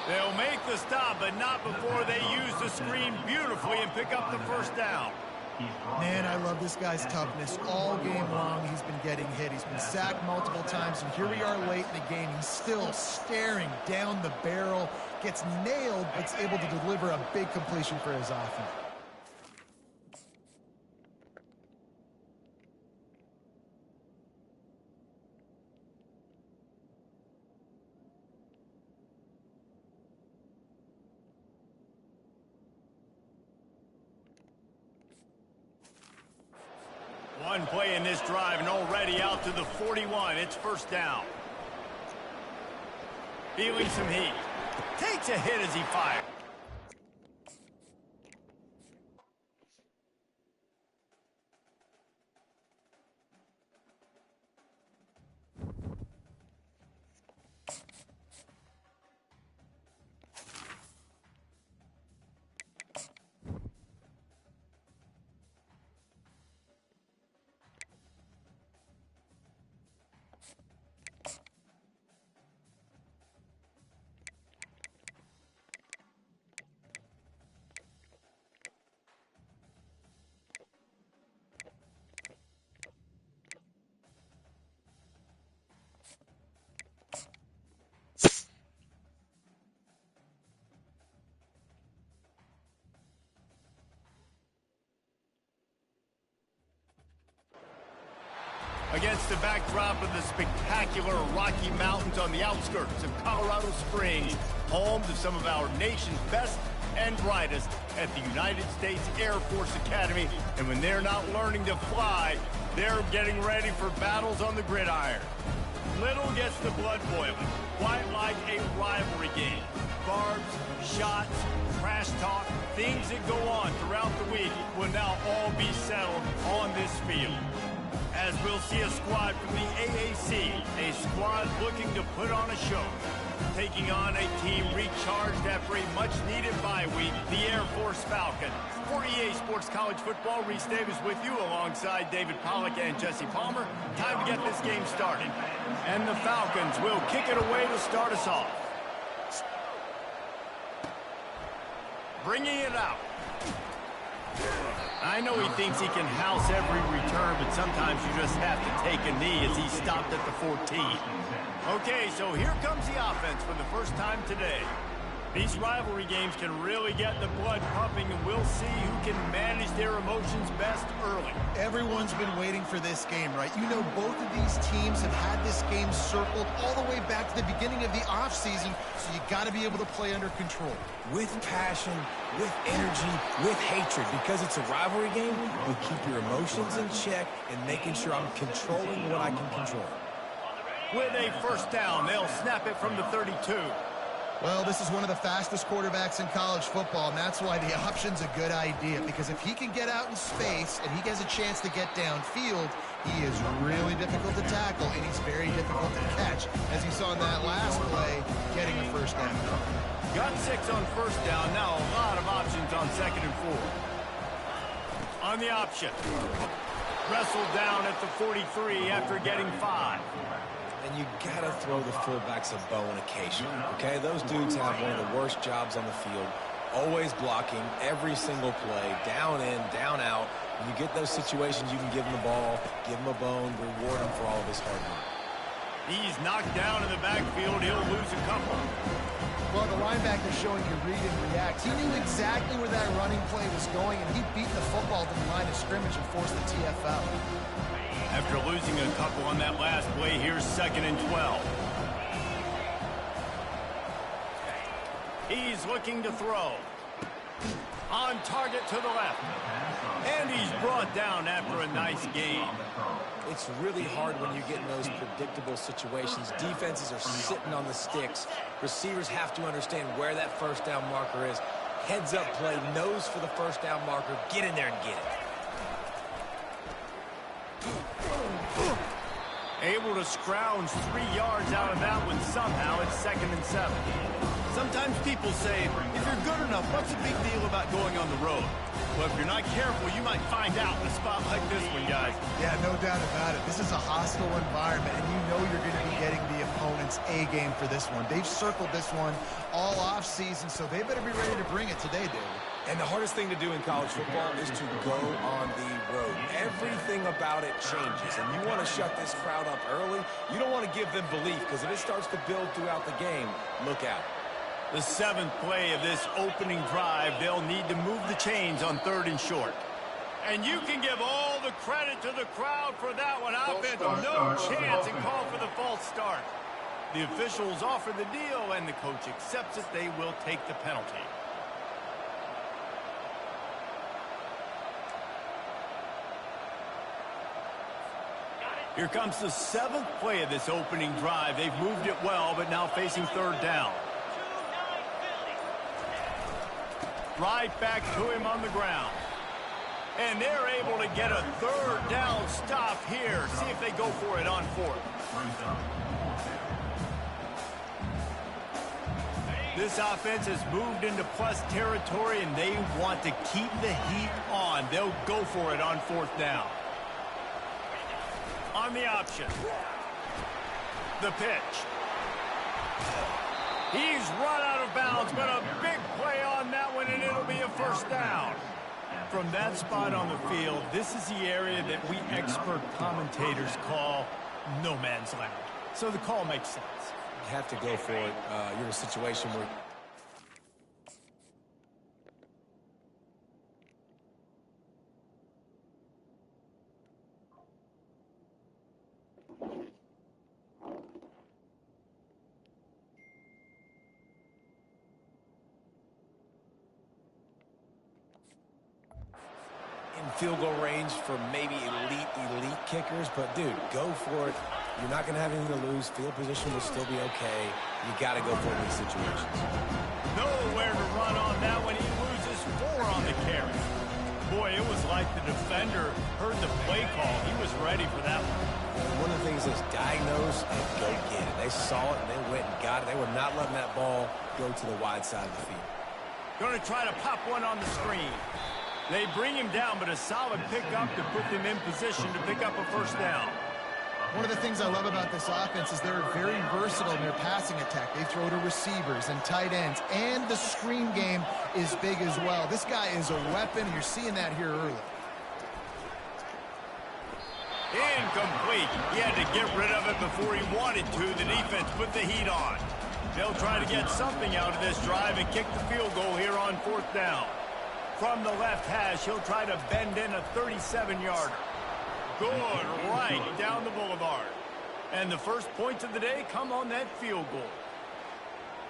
They'll make the stop, but not before they use the screen beautifully and pick up the first down. Man, I love this guy's toughness. All game long, he's been getting hit. He's been sacked multiple times, and here we are late in the game. He's still staring down the barrel, gets nailed, but is able to deliver a big completion for his offense. One play in this drive and already out to the 41. It's first down. Feeling some heat. Takes a hit as he fires. Against the backdrop of the spectacular Rocky Mountains on the outskirts of Colorado Springs, home to some of our nation's best and brightest at the United States Air Force Academy. And when they're not learning to fly, they're getting ready for battles on the gridiron. Little gets the blood boiling, quite like a rivalry game. Barbs, shots, trash talk, things that go on throughout the week will now all be settled on this field. As we'll see a squad from the AAC, a squad looking to put on a show. Taking on a team recharged after a much-needed bye week, the Air Force Falcons. For EA Sports College Football, Reese Davis with you alongside David Pollack and Jesse Palmer. Time to get this game started. And the Falcons will kick it away to start us off. Bringing it out. I know he thinks he can house every return, but sometimes you just have to take a knee as he stopped at the 14. Okay, so here comes the offense for the first time today. These rivalry games can really get the blood pumping, and we'll see who can manage their emotions best early. Everyone's been waiting for this game, right? You know, both of these teams have had this game circled all the way back to the beginning of the offseason, so you got to be able to play under control. With passion, with energy, with hatred, because it's a rivalry game, we keep your emotions in check and making sure I'm controlling what I can control. With a first down, they'll snap it from the 32. Well, this is one of the fastest quarterbacks in college football, and that's why the option's a good idea, because if he can get out in space and he has a chance to get downfield, he is really difficult to tackle, and he's very difficult to catch, as you saw in that last play, getting a first down. Got 6 on first down, now a lot of options on 2nd and 4. On the option. Wrestled down at the 43 after getting 5. And you gotta throw the fullbacks a bone occasionally, okay? Those dudes have one of the worst jobs on the field, always blocking every single play, down in, down out. When you get those situations, you can give him the ball, give him a bone, reward him for all of his hard work. He's knocked down in the backfield. He'll lose a couple. Well, the linebacker's showing you read and react. He knew exactly where that running play was going, and he beat the football to the line of scrimmage and forced the TFL. After losing a couple on that last play, here's 2nd and 12. He's looking to throw. On target to the left. And he's brought down after a nice gain. It's really hard when you get in those predictable situations. Defenses are sitting on the sticks. Receivers have to understand where that first down marker is. Heads up play, nose for the first down marker. Get in there and get it. Able to scrounge 3 yards out of that one somehow. It's 2nd and 7. Sometimes people say, if you're good enough, what's the big deal about going on the road? Well, if you're not careful, you might find out in a spot like this one, guys. Yeah, no doubt about it. This is a hostile environment, and you know you're going to be getting the opponent's A game for this one. They've circled this one all offseason, so they better be ready to bring it today, David. And the hardest thing to do in college football is to go on the road. Everything about it changes, and you want to shut this crowd up early. You don't want to give them belief, because if it starts to build throughout the game, look out. The 7th play of this opening drive, they'll need to move the chains on 3rd and short. And you can give all the credit to the crowd for that one. Offense, no chance, and call for the false start. The officials offer the deal, and the coach accepts it. They will take the penalty. Here comes the 7th play of this opening drive. They've moved it well, but now facing 3rd down. Right back to him on the ground. And they're able to get a 3rd down stop here. See if they go for it on 4th. This offense has moved into plus territory, and they want to keep the heat on. They'll go for it on 4th down. On the option. The pitch. He's run out of bounds, but a big play on that one, and it'll be a first down. From that spot on the field, this is the area that we expert commentators call no man's land. So the call makes sense. You have to go for it. You're in a situation where... field goal range for maybe elite kickers, but dude, go for it. You're not going to have anything to lose. Field position will still be okay. You got to go for it in these situations. Nowhere to run on that one. He loses 4 on the carry. Boy, it was like the defender heard the play call. He was ready for that one. One of the things is diagnose and go get it. They saw it and they went and got it. They were not letting that ball go to the wide side of the field. Going to try to pop one on the screen. They bring him down, but a solid pickup to put them in position to pick up a first down. One of the things I love about this offense is they're very versatile in their passing attack. They throw to receivers and tight ends, and the screen game is big as well. This guy is a weapon, and you're seeing that here early. Incomplete. He had to get rid of it before he wanted to. The defense put the heat on. They'll try to get something out of this drive and kick the field goal here on 4th down. From the left hash, he'll try to bend in a 37-yarder. Good right down the boulevard. And the first points of the day come on that field goal.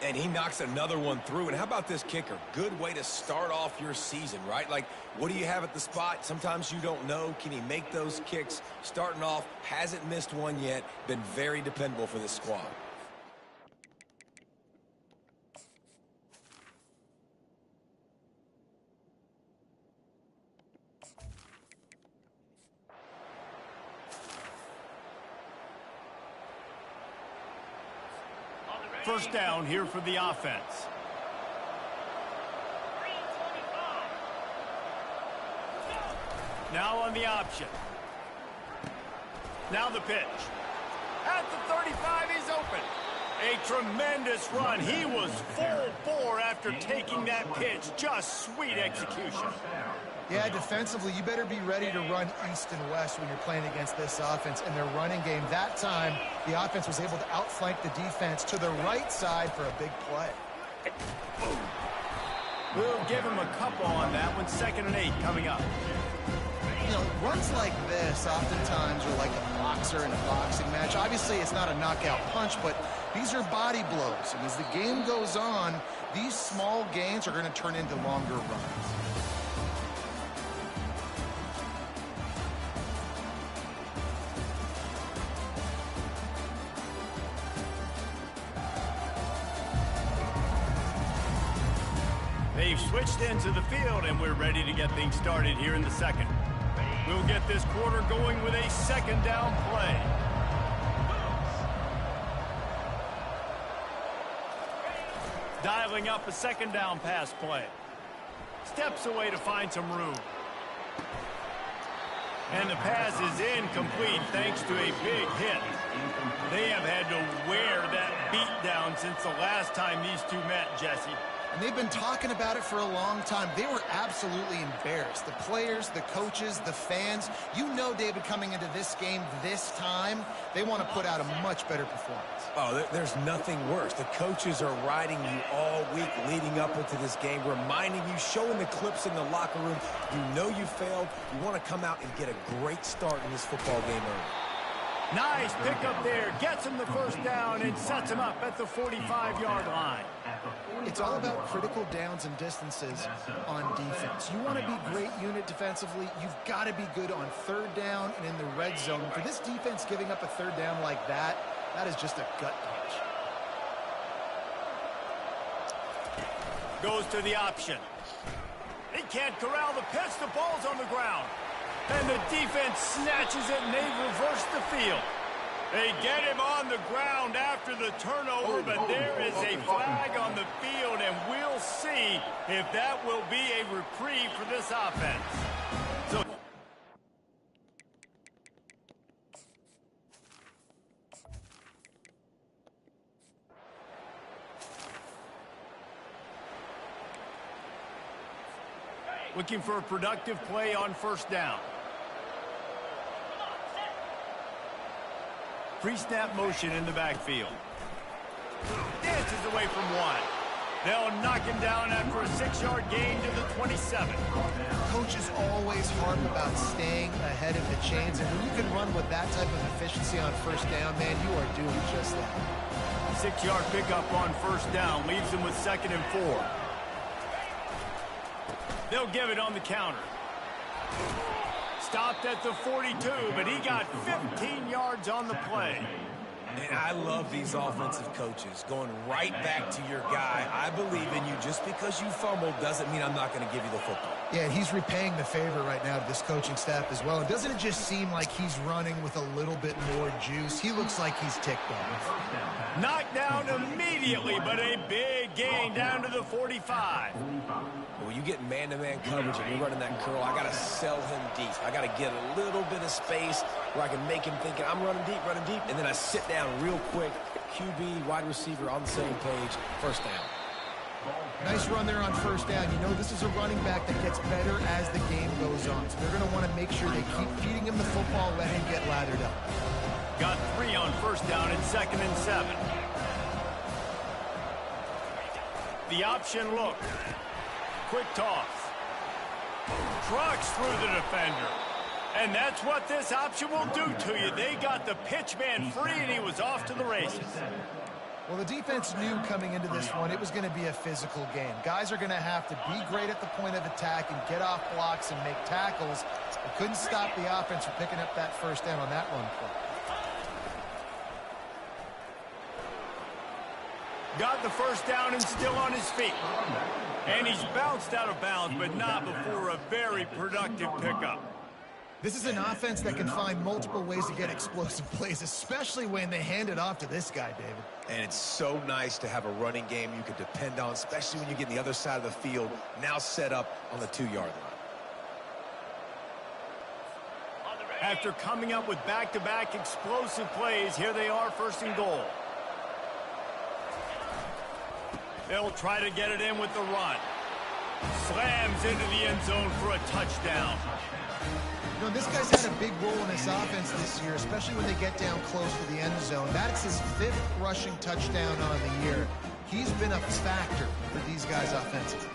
And he knocks another one through. And how about this kicker? Good way to start off your season, right? Like, what do you have at the spot? Sometimes you don't know. Can he make those kicks? Starting off, hasn't missed one yet. Been very dependable for this squad. First down here for the offense. Now on the option. Now the pitch. At the 35, he's open. A tremendous run. He was full bore after taking that pitch. Just sweet execution. Yeah, defensively, you better be ready to run east and west when you're playing against this offense and their running game. That time, the offense was able to outflank the defense to the right side for a big play. We'll give him a couple on that one. 2nd and 8 coming up. You know, runs like this oftentimes are like a boxer in a boxing match. Obviously, it's not a knockout punch, but these are body blows. And as the game goes on, these small gains are going to turn into longer runs. They've switched into the field, and we're ready to get things started here in the second. We'll get this quarter going with a 2nd down play. Dialing up a 2nd down pass play. Steps away to find some room. And the pass is incomplete thanks to a big hit. They have had to wear that beat down since the last time these two met, Jesse. And they've been talking about it for a long time. They were absolutely embarrassed. The players, the coaches, the fans. You know, David, coming into this game this time, they want to put out a much better performance. Oh, there's nothing worse. The coaches are riding you all week leading up into this game, reminding you, showing the clips in the locker room. You know you failed. You want to come out and get a great start in this football game early. Nice pickup there. Gets him the first down and sets him up at the 45-yard line. It's all about critical downs and distances on defense. You want to be great unit defensively, you've got to be good on 3rd down and in the red zone. For this defense giving up a 3rd down like that, that is just a gut punch. Goes to the option. He can't corral the pitch. The ball's on the ground. And the defense snatches it, and they reverse the field. They get him on the ground after the turnover, but there is a flag on the field, and we'll see if that will be a reprieve for this offense. So looking for a productive play on 1st down. Pre-snap motion in the backfield. Dances away from one. They'll knock him down after a 6-yard gain to the 27. Coaches always harp about staying ahead of the chains, and when you can run with that type of efficiency on 1st down, man, you are doing just that. 6-yard pickup on 1st down leaves them with 2nd and 4. They'll give it on the counter. Stopped at the 42, but he got 15 yards on the play. And I love these offensive coaches going right back to your guy. I believe in you. Just because you fumbled doesn't mean I'm not going to give you the football. Yeah, he's repaying the favor right now to this coaching staff as well. And doesn't it just seem like he's running with a little bit more juice? He looks like he's ticked off. Knocked down immediately, but a big gain down to the 45. When you get man-to-man coverage and you're running that curl, I got to sell him deep. I got to get a little bit of space where I can make him think I'm running deep, and then I sit down real quick. QB, wide receiver on the same page, 1st down. Nice run there on first down. You know this is a running back that gets better as the game goes on. So they're going to want to make sure they keep feeding him the football, let him get lathered up. Got 3 on first down and 2nd and 7. The option look. Quick toss. Trucks through the defender. And that's what this option will do to you. They got the pitch man free, and he was off to the races. Well, the defense knew coming into this one it was going to be a physical game. Guys are going to have to be great at the point of attack and get off blocks and make tackles. They couldn't stop the offense from picking up that first down on that run play. Got the first down and still on his feet. And he's bounced out of bounds, but not before a very productive pickup. This is an offense that can find multiple ways to get explosive plays, especially when they hand it off to this guy, David. And it's so nice to have a running game you can depend on, especially when you get on the other side of the field, now set up on the 2-yard line. After coming up with back-to-back explosive plays, here they are, 1st and goal. They'll try to get it in with the run. Slams into the end zone for a touchdown. You know, this guy's had a big role in this offense this year, especially when they get down close to the end zone. That's his 5th rushing touchdown on the year. He's been a factor for these guys offensively.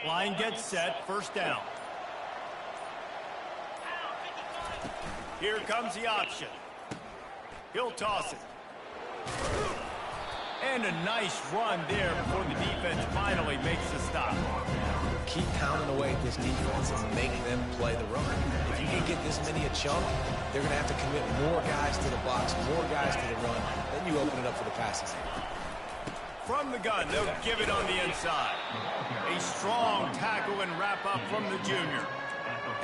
Line gets set, 1st down. Here comes the option. He'll toss it. And a nice run there before the defense finally makes the stop. Keep pounding away at this defense and make them play the run. If you can get this many a chunk, they're going to have to commit more guys to the box, more guys to the run. Then you open it up for the passes. From the gun, they'll give it on the inside. A strong tackle and wrap up from the junior.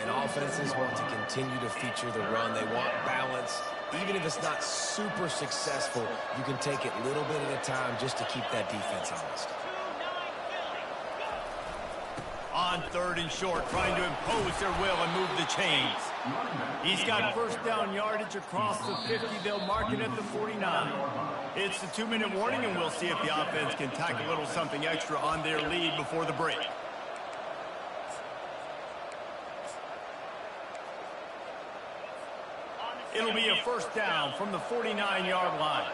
And offenses want to continue to feature the run. They want balance. Even if it's not super successful, you can take it a little bit at a time just to keep that defense honest. On 3rd and short, trying to impose their will and move the chains. He's got first down yardage across the 50. They'll mark it at the 49. It's the 2-minute warning, and we'll see if the offense can tack a little something extra on their lead before the break. It'll be a first down from the 49-yard line.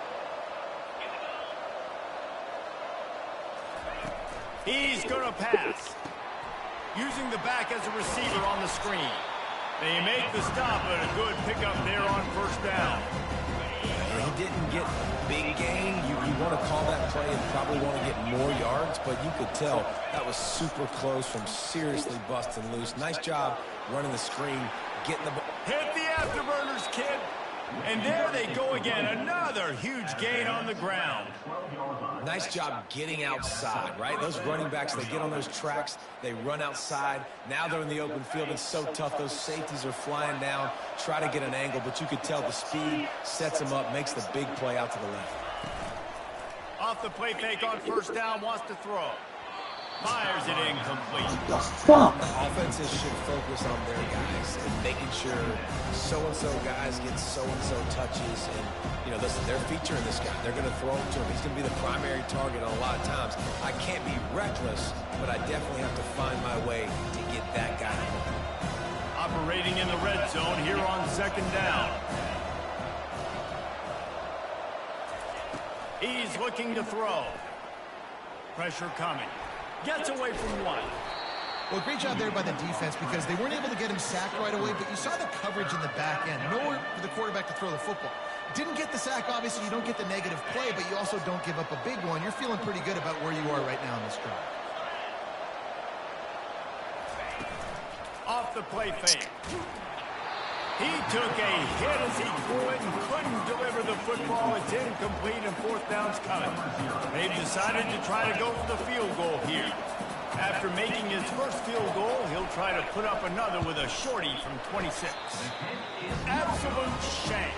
He's going to pass. Using the back as a receiver on the screen. They make the stop, but a good pickup there on first down. He didn't get a big gain. You want to call that play and probably want to get more yards, but you could tell that was super close from seriously busting loose. Nice job running the screen, getting the ball. Hit the afterburners, kid. And there they go again. Another huge gain on the ground. Nice job getting outside, right? Those running backs, they get on those tracks, they run outside. Now they're in the open field. It's so tough. Those safeties are flying down, try to get an angle, but you could tell the speed sets them up, makes the big play out to the left. Off the play fake on first down, wants to throw. Fires it incomplete. What the fuck? Offenses should focus on their guys and making sure so-and-so guys get so-and-so touches. And, you know, listen, they're featuring this guy. They're going to throw him to him. He's going to be the primary target a lot of times. I can't be reckless, but I definitely have to find my way to get that guy. Operating in the red zone here on 2nd down. He's looking to throw. Pressure coming. Gets away from one. Well, great job there by the defense because they weren't able to get him sacked right away, but you saw the coverage in the back end. Nowhere for the quarterback to throw the football. Didn't get the sack, obviously. You don't get the negative play, but you also don't give up a big one. You're feeling pretty good about where you are right now in this drive. Off the play fake. He took a hit as he threw it and couldn't deliver the football. It's incomplete and fourth down's coming. They've decided to try to go for the field goal here. After making his first field goal, he'll try to put up another with a shorty from 26. Absolute shank.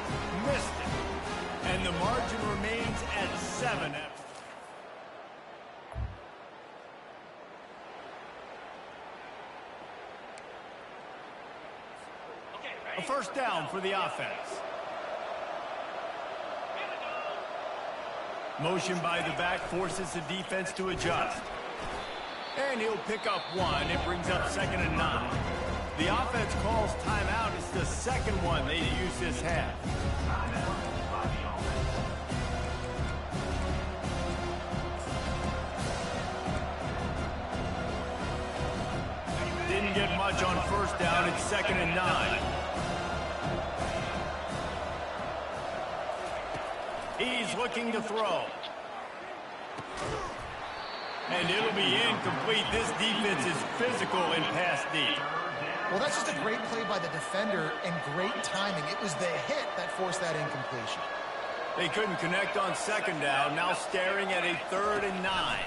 Missed it. And the margin remains at 7. A first down for the offense. Motion by the back forces the defense to adjust. And he'll pick up 1. It brings up 2nd and 9. The offense calls timeout. It's the second one they use this half. Didn't get much on first down. It's 2nd and 9. He's looking to throw. And it'll be incomplete. This defense is physical in pass deep. Well, that's just a great play by the defender and great timing. It was the hit that forced that incompletion. They couldn't connect on 2nd down. Now staring at a 3rd and 9.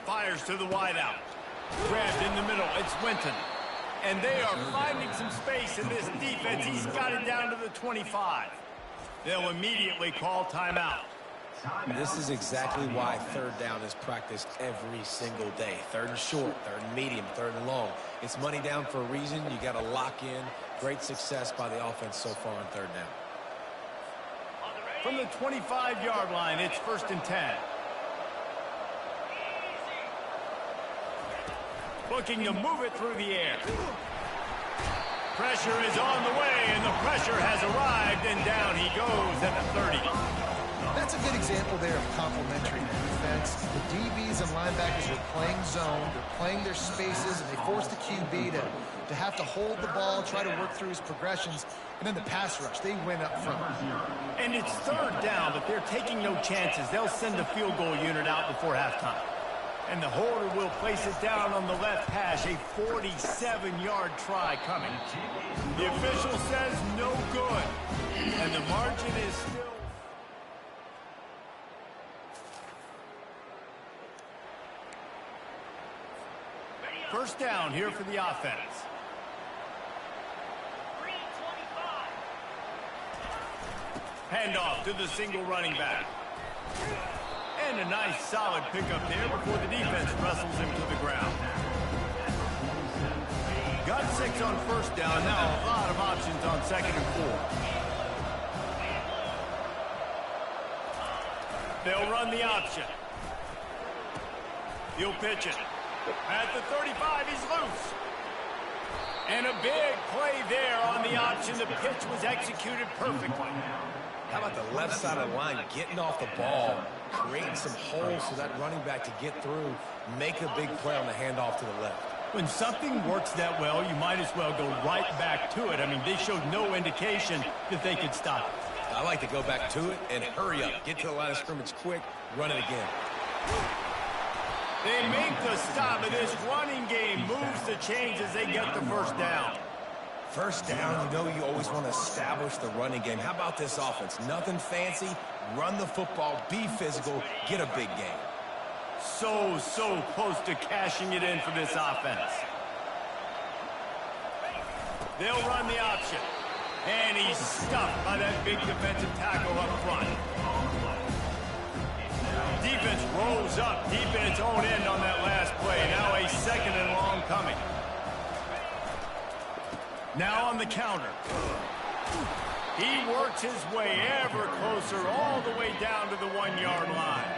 Fires to the wideout. Grabbed in the middle. It's Winton. And they are finding some space in this defense. He's got it down to the 25. They'll immediately call timeout. This is exactly why 3rd down is practiced every single day. 3rd and short, 3rd and medium, 3rd and long. It's money down for a reason. You got to lock in. Great success by the offense so far on 3rd down. From the 25-yard line, it's 1st and 10. Looking to move it through the air. Pressure is on the way, and the pressure has arrived, and down he goes at the 30. That's a good example there of complementary defense. The DBs and linebackers are playing zone, they're playing their spaces, and they force the QB to have to hold the ball, try to work through his progressions, and then the pass rush, they win up front. And it's 3rd down, but they're taking no chances. They'll send the field goal unit out before halftime. And the holder will place it down on the left hash, a 47-yard try coming. The official says no good, and the margin is still... First down here for the offense. Handoff to the single running back. And a nice solid pickup there before the defense wrestles him to the ground. Got 6 on first down. Now a lot of options on 2nd and 4. They'll run the option. He'll pitch it. At the 35, he's loose. And a big play there on the option. The pitch was executed perfectly. How about the left side of the line getting off the ball, creating some holes for that running back to get through, make a big play on the handoff to the left. When something works that well, you might as well go right back to it. I mean, they showed no indication that they could stop it. I like to go back to it and hurry up. Get to the line of scrimmage quick, run it again. They make the stop, and this running game moves the chains as they get the first down. First down, you know you always want to establish the running game. How about this offense? Nothing fancy. Run the football, be physical, get a big game. So close to cashing it in for this offense. They'll run the option. And he's stuffed by that big defensive tackle up front. Defense rolls up deep in its own end on that last play. Now a 2nd and long coming. Now on the counter. He works his way ever closer all the way down to the 1-yard line.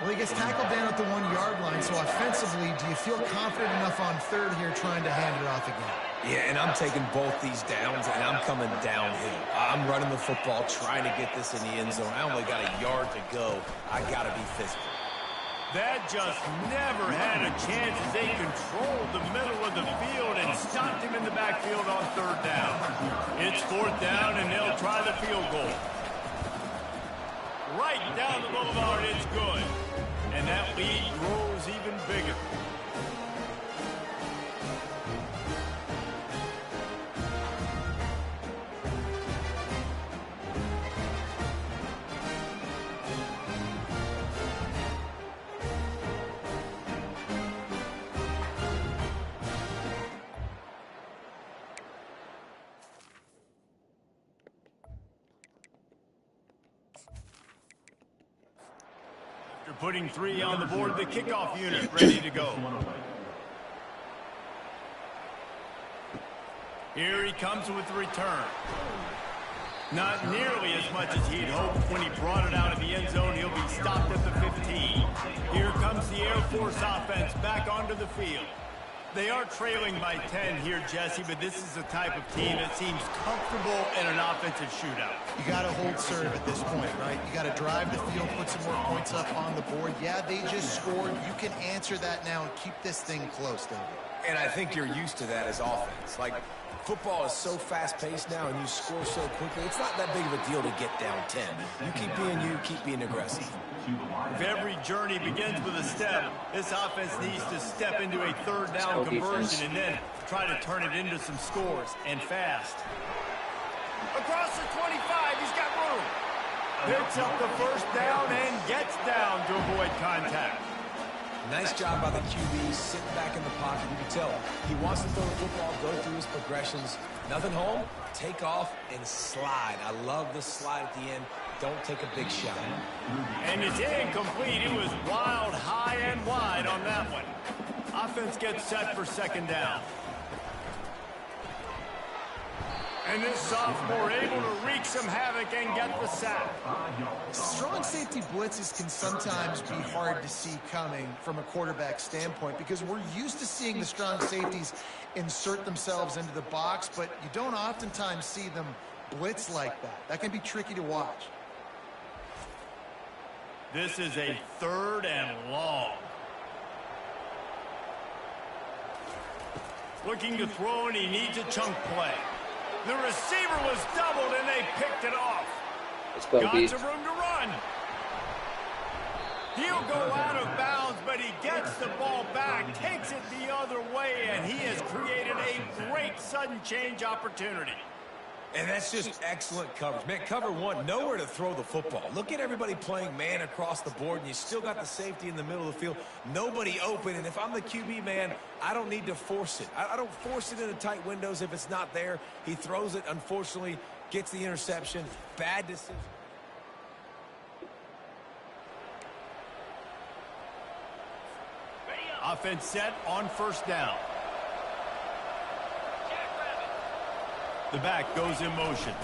Well, he gets tackled down at the 1-yard line, so offensively, do you feel confident enough on 3rd here trying to hand it off again? Yeah, and I'm taking both these downs, and I'm coming downhill. I'm running the football, trying to get this in the end zone. I only got a yard to go. I got to be physical. That just never had a chance as they controlled the middle of the field and stopped him in the backfield on 3rd down. It's 4th down, and they'll try the field goal. Right down the boulevard, it's good. And that lead grows even bigger. After putting 3 on the board, the kickoff unit ready to go. Here he comes with the return. Not nearly as much as he'd hoped when he brought it out of the end zone. He'll be stopped at the 15. Here comes the Air Force offense back onto the field. They are trailing by 10 here, Jesse, but this is the type of team that seems comfortable in an offensive shootout. You got to hold serve at this point, right? You got to drive the field, put some more points up on the board. Yeah, they just scored. You can answer that now and keep this thing close, David. And I think you're used to that as offense. Like, football is so fast-paced now and you score so quickly, it's not that big of a deal to get down 10. You, keep being aggressive. If every journey begins with a step, this offense needs to step into a third down conversion and then try to turn it into some scores, and fast. Across the 25, he's got room. Picks up the first down and gets down to avoid contact. Nice job by the QB, sitting back in the pocket. You can tell he wants to throw the football, go through his progressions. Nothing home, take off and slide. I love the slide at the end. Don't take a big shot. And it's incomplete. It was wild, high and wide on that one. Offense gets set for second down. And this sophomore able to wreak some havoc and get the sack. Strong safety blitzes can sometimes be hard to see coming from a quarterback standpoint because we're used to seeing the strong safeties insert themselves into the box, but you don't oftentimes see them blitz like that. That can be tricky to watch. This is a 3rd and long. Looking to throw, and he needs a chunk play. The receiver was doubled, and they picked it off. Let's go, Got some room to run. He'll go out of bounds, but he gets the ball back, takes it the other way, and he has created a great sudden change opportunity. And that's just excellent coverage. Man, cover one, nowhere to throw the football. Look at everybody playing man across the board, and you still got the safety in the middle of the field. Nobody open, and if I'm the QB, man, I don't need to force it. I don't force it into tight windows if it's not there. He throws it, unfortunately, gets the interception. Bad decision. Offense set on first down. The back goes in motion.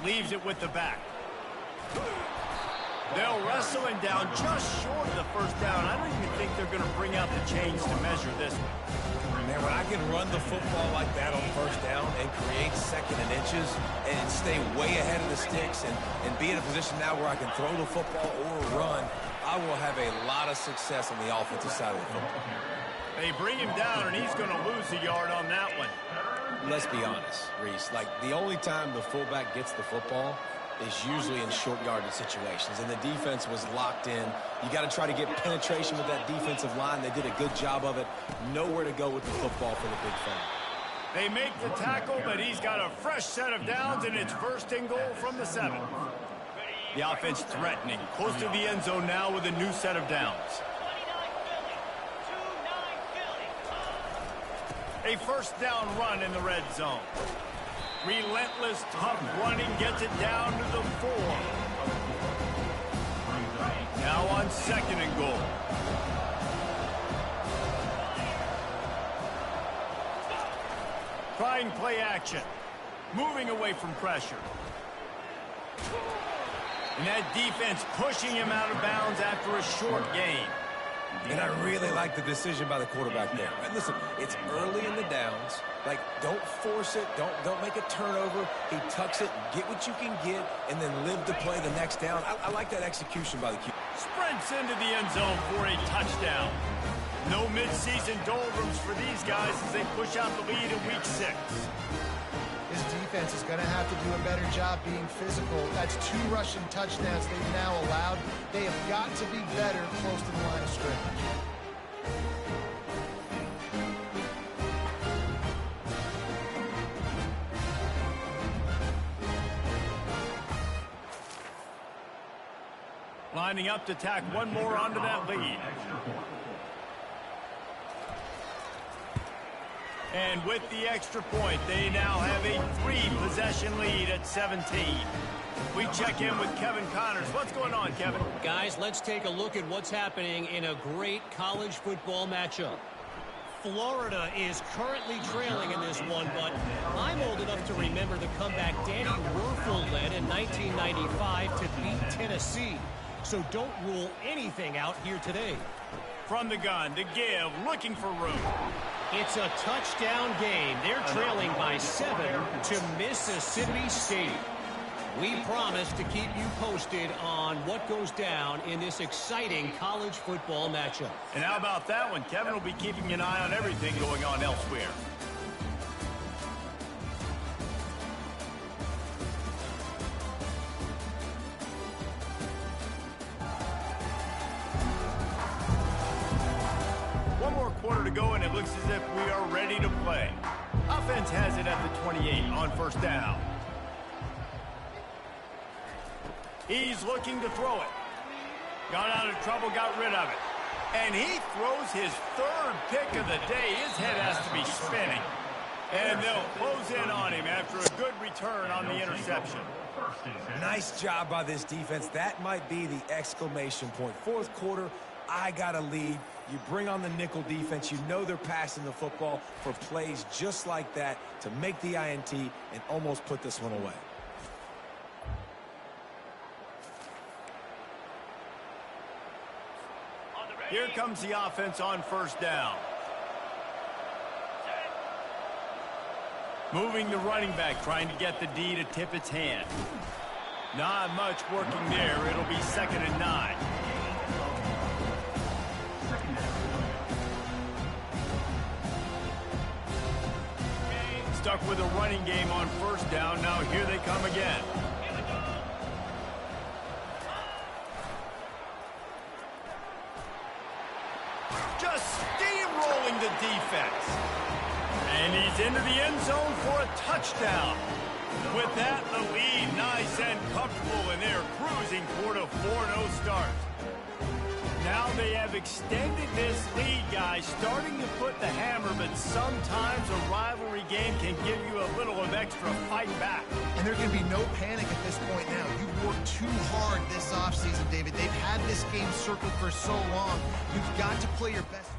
Leaves it with the back. They'll wrestle him down just short of the first down. I don't even think they're going to bring out the chains to measure this one. Man, when I can run the football like that on first down and create second and inches and stay way ahead of the sticks and be in a position now where I can throw the football or run, I will have a lot of success on the offensive side of the football. They bring him down, and he's going to lose a yard on that one. Let's be honest, Reese. Like, the only time the fullback gets the football is usually in short yardage situations, and the defense was locked in. You got to try to get penetration with that defensive line. They did a good job of it. Nowhere to go with the football for the big fella. They make the tackle, but he's got a fresh set of downs, and it's 1st and goal from the 7. The offense threatening, close to the end zone now with a new set of downs. A first down run in the red zone. Relentless, tough running gets it down to the 4. Now on 2nd and goal. Trying play action. Moving away from pressure. And that defense pushing him out of bounds after a short gain. And I really like the decision by the quarterback there. And listen, it's early in the downs. Like, don't force it. Don't make a turnover. He tucks it, get what you can get, and then live to play the next down. I like that execution by the QB. Sprints into the end zone for a touchdown. No midseason doldrums for these guys as they push out the lead in week 6. This defense is going to have to do a better job being physical. That's 2 rushing touchdowns they've now allowed. They have got to be better close to the line of scrimmage. Lining up to tack one more onto that lead. And with the extra point, they now have a 3-possession lead at 17. We check in with Kevin Connors. What's going on, Kevin? Guys, let's take a look at what's happening in a great college football matchup. Florida is currently trailing in this one, but I'm old enough to remember the comeback Danny Werfel led in 1995 to beat Tennessee. So don't rule anything out here today. From the gun, to give, looking for room. It's a touchdown game. They're trailing by 7 to Mississippi State. We promise to keep you posted on what goes down in this exciting college football matchup. And how about that one? Kevin will be keeping an eye on everything going on elsewhere. One more quarter to go, and it looks as if we are ready to play. Offense has it at the 28 on first down. He's looking to throw it. Got out of trouble, got rid of it. And he throws his third pick of the day. His head has to be spinning. And they'll close in on him after a good return on the interception. Nice job by this defense. That might be the exclamation point. Fourth quarter, I got a lead. You bring on the nickel defense. You know they're passing the football for plays just like that to make the INT and almost put this one away. Here comes the offense on first down. Moving the running back, trying to get the D to tip its hand. Not much working there. It'll be 2nd and 9. Stuck with a running game on first down. Now here they come again. Just steamrolling the defense. And he's into the end zone for a touchdown. With that, the lead nice and comfortable, and they're cruising toward a 4-0 start. Now they have extended this lead, guys, starting to put the hammer, but sometimes a rivalry game can give you a little of extra fight back. And there can be no panic at this point now. You've worked too hard this offseason, David. They've had this game circled for so long. You've got to play your best.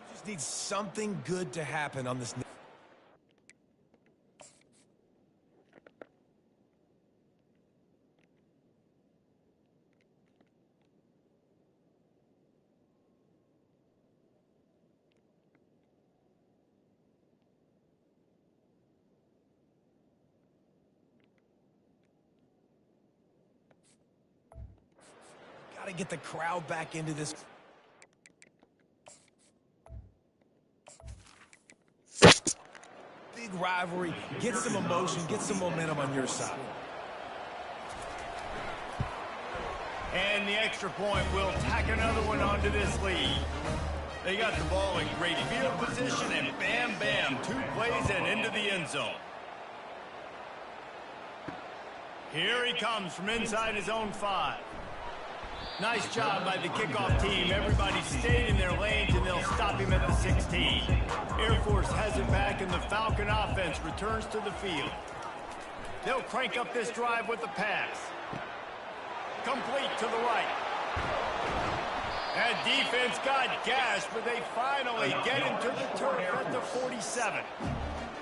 You just need something good to happen on this. Got to get the crowd back into this. Big rivalry. Get some emotion, get some momentum on your side. And the extra point will tack another one onto this lead. They got the ball in great field position, and bam, bam, 2 plays and into the end zone. Here he comes from inside his own 5. Nice job by the kickoff team. Everybody stayed in their lanes, and they'll stop him at the 16. Air Force has it back, and the Falcon offense returns to the field. They'll crank up this drive with the pass. Complete to the right. That defense got gashed, but they finally get him to the turf at the 47.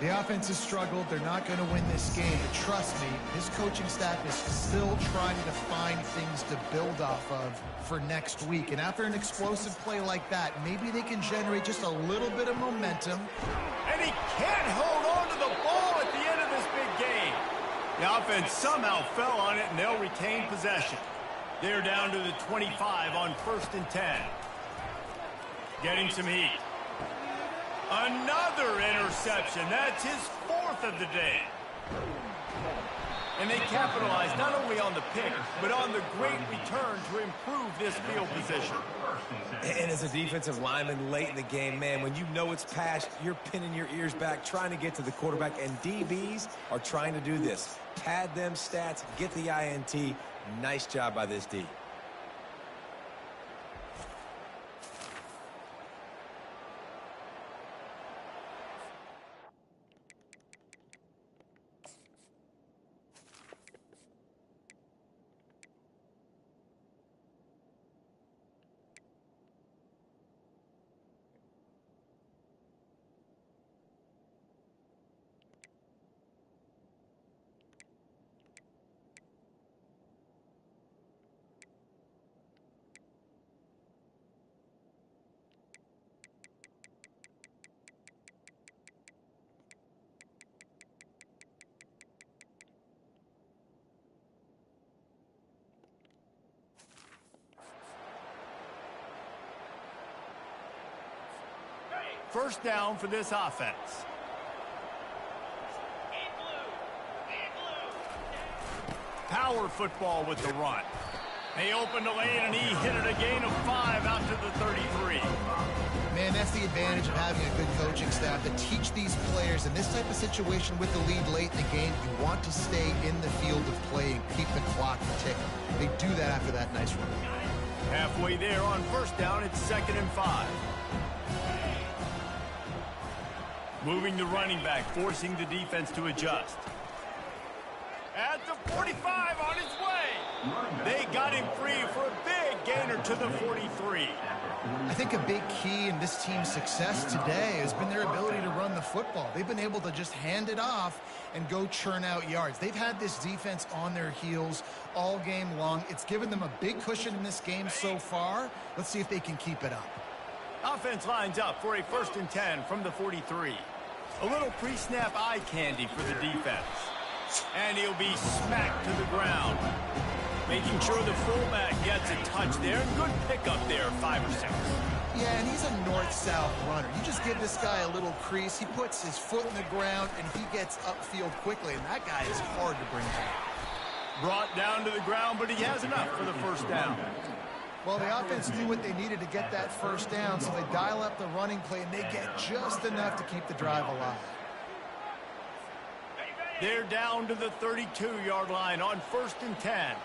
The offense has struggled. They're not going to win this game. But trust me, his coaching staff is still trying to find things to build off of for next week. And after an explosive play like that, maybe they can generate just a little bit of momentum. And he can't hold on to the ball at the end of this big game. The offense somehow fell on it, and they'll retain possession. They're down to the 25 on 1st and 10. Getting some heat. Another interception. That's his 4th of the day. And they capitalized not only on the pick, but on the great return to improve this field position. And as a defensive lineman late in the game, man, when you know it's passed, you're pinning your ears back, trying to get to the quarterback, and DBs are trying to do this. Pad them stats, get the INT. Nice job by this D. first down for this offense. Power football with the run. They opened the lane, and he hit it a gain of 5 out to the 33. Man, that's the advantage of having a good coaching staff to teach these players in this type of situation with the lead late in the game. You want to stay in the field of play and keep the clock ticking. They do that after that nice run. Halfway there on first down, it's 2nd and 5. Moving the running back, forcing the defense to adjust. At the 45, on his way. They got him free for a big gainer to the 43. I think a big key in this team's success today has been their ability to run the football. They've been able to just hand it off and go churn out yards. They've had this defense on their heels all game long. It's given them a big cushion in this game so far. Let's see if they can keep it up. Offense lines up for a 1st and 10 from the 43. A little pre-snap eye candy for the defense. And he'll be smacked to the ground. Making sure the fullback gets a touch there. Good pickup there, 5 or 6. Yeah, and he's a north-south runner. You just give this guy a little crease. He puts his foot in the ground, and he gets upfield quickly. And that guy is hard to bring down. Brought down to the ground, but he has enough for the first down. Well, the offense knew what they needed to get that first down, so they dial up the running play, and they get just enough to keep the drive alive. They're down to the 32-yard line on 1st and 10.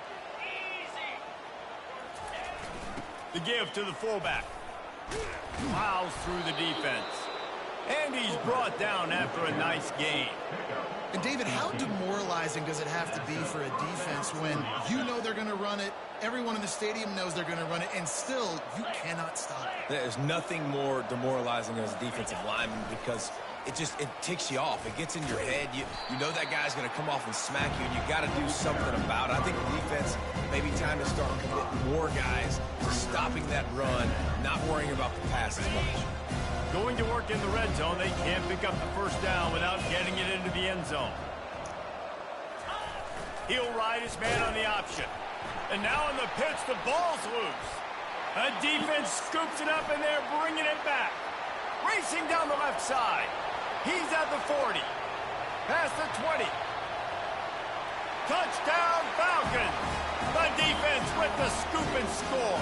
The give to the fullback. Miles through the defense. And he's brought down after a nice gain. And David, how demoralizing does it have to be for a defense when you know they're going to run it, everyone in the stadium knows they're going to run it, and still you cannot stop it? There's nothing more demoralizing as a defensive lineman because it ticks you off. It gets in your head. You know that guy's going to come off and smack you, and you got to do something about it. I think the defense maybe time to start committing more guys to stopping that run, not worrying about the pass as much. Going to work in the red zone, they can't pick up the first down without getting it into the end zone. He'll ride his man on the option. And now in the pitch, the ball's loose. A defense scoops it up, and they're bringing it back. Racing down the left side. He's at the 40. Past the 20. Touchdown, Falcons. The defense with the scoop and score.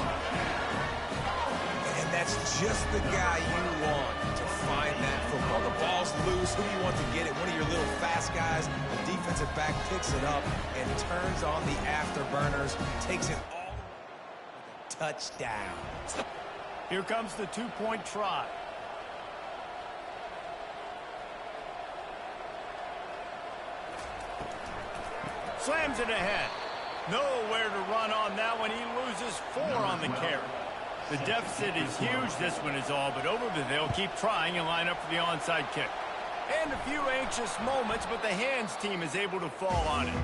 And that's just the guy you want to find that football. The ball's loose. Who do you want to get it? One of your little fast guys. The defensive back picks it up and turns on the afterburners. Takes it all. Touchdown. Here comes the 2-point try. Slams it ahead. Nowhere to run on that one. He loses 4 on the carry. The deficit is huge. This one is all but over, but they'll keep trying and line up for the onside kick. And a few anxious moments, but the hands team is able to fall on it.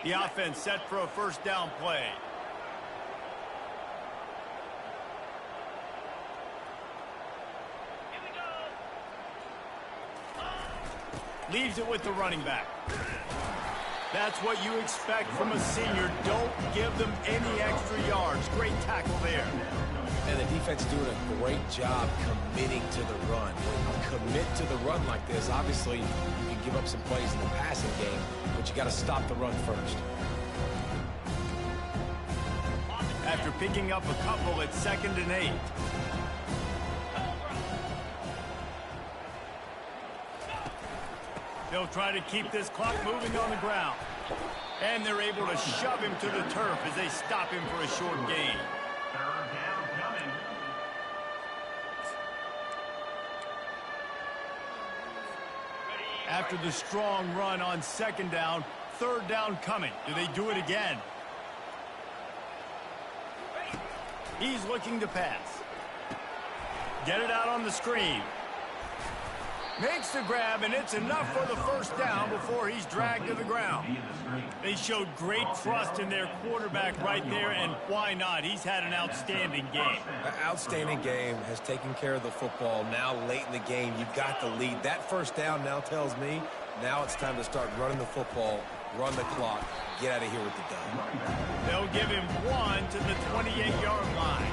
The offense set for a first down play. Leaves it with the running back. That's what you expect from a senior. Don't give them any extra yards. Great tackle there. And the defense doing a great job committing to the run. Commit to the run like this. Obviously, you can give up some plays in the passing game, but you got to stop the run first. After picking up a couple, it's 2nd and 8. They'll try to keep this clock moving on the ground. And they're able to shove him to the turf as they stop him for a short gain. After the strong run on 2nd down, 3rd down coming. Do they do it again? He's looking to pass. Get it out on the screen. Makes the grab, and it's enough for the first down before he's dragged to the ground. They showed great trust in their quarterback right there, and why not? He's had an outstanding game. An outstanding game, has taken care of the football. Now late in the game, you've got the lead. That first down now tells me now it's time to start running the football run the clock, get out of here with the dub. They'll give him 1 to the 28-yard line.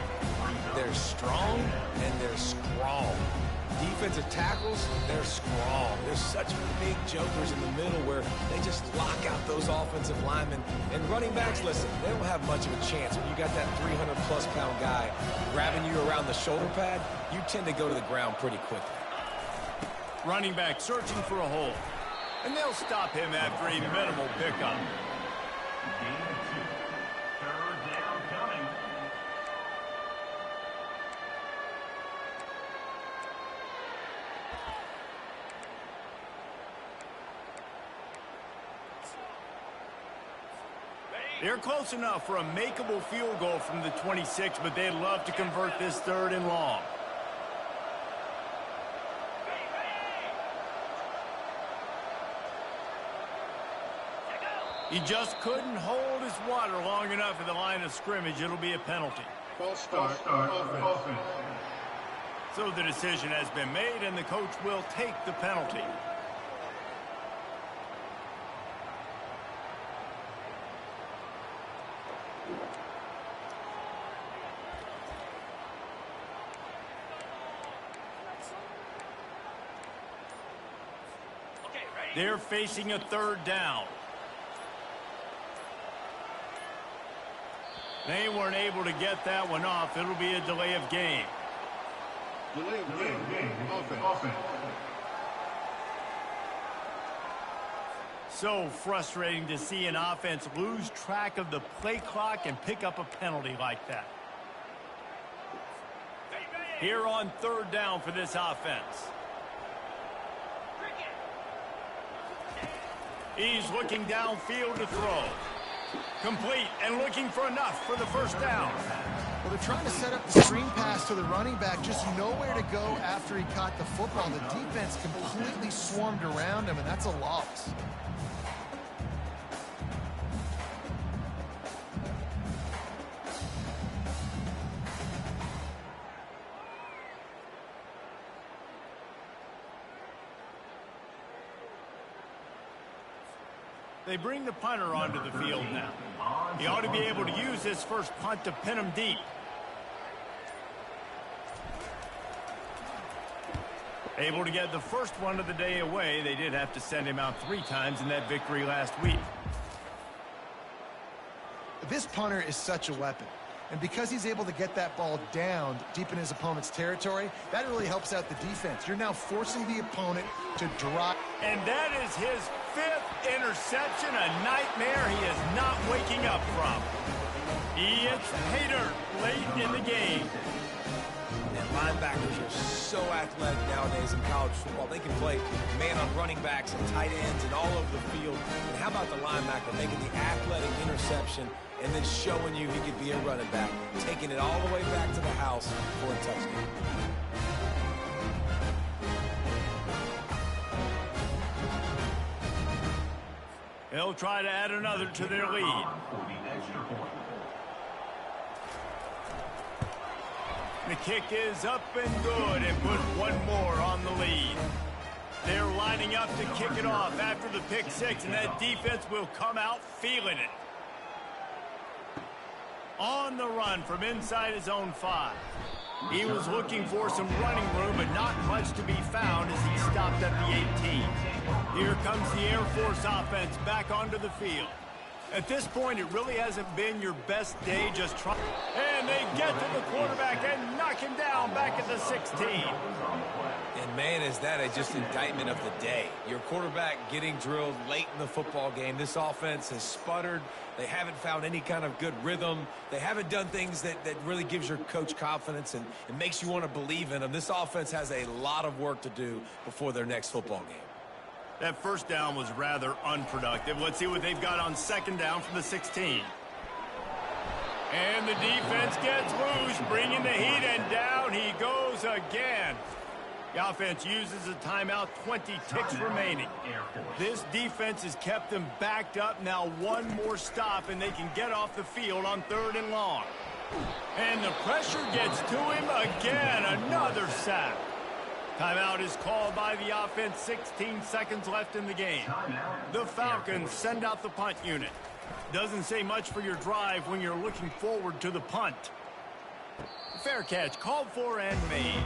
They're strong and they're strong. Defensive tackles, they're strong. They're such big jokers in the middle where they just lock out those offensive linemen. And running backs, listen, they don't have much of a chance. When you got that 300-plus pound guy grabbing you around the shoulder pad, you tend to go to the ground pretty quickly. Running back searching for a hole. And they'll stop him after a minimal pickup. They're close enough for a makeable field goal from the 26, but they'd love to convert this 3rd and long. He just couldn't hold his water long enough at the line of scrimmage. It'll be a penalty. False start, offense. So the decision has been made, and the coach will take the penalty. They're facing a 3rd down. They weren't able to get that one off. It'll be a delay of game. Delay of game. Offense. So frustrating to see an offense lose track of the play clock and pick up a penalty like that. Here on 3rd down for this offense. He's looking downfield to throw. Complete and looking for enough for the 1st down. Well, they're trying to set up the screen pass to the running back, just nowhere to go after he caught the football. The defense completely swarmed around him, and that's a loss. They bring the punter onto the field now. He ought to be able to use this first punt to pin him deep. Able to get the first one of the day away. They did have to send him out 3 times in that victory last week. This punter is such a weapon. And because he's able to get that ball down deep in his opponent's territory, that really helps out the defense. You're now forcing the opponent to drop. And that is his 5th interception, a nightmare he is not waking up from. He hits Hader late in the game. And linebackers are so athletic nowadays in college football. They can play man on running backs and tight ends and all over the field. And how about the linebacker making the athletic interception and then showing you he could be a running back, taking it all the way back to the house for a touchdown. They'll try to add another to their lead. The kick is up and good and put 1 more on the lead. They're lining up to kick it off after the pick 6, and that defense will come out feeling it. On the run from inside his own 5. He was looking for some running room, but not much to be found as he stopped at the 18. Here comes the Air Force offense back onto the field. At this point, it really hasn't been your best day, just trying. And they get to the quarterback and knock him down back at the 16. And man, is that just indictment of the day. Your quarterback getting drilled late in the football game. This offense has sputtered. They haven't found any kind of good rhythm. They haven't done things that really gives your coach confidence and it makes you want to believe in them. This offense has a lot of work to do before their next football game. That 1st down was rather unproductive. Let's see what they've got on 2nd down from the 16. And the defense gets loose, bringing the heat, and down he goes again. The offense uses a timeout, 20 ticks remaining. This defense has kept them backed up. Now 1 more stop, and they can get off the field on 3rd and long. And the pressure gets to him again. Another sack. Timeout is called by the offense. 16 seconds left in the game. The Falcons send out the punt unit. Doesn't say much for your drive when you're looking forward to the punt. Fair catch called for and made.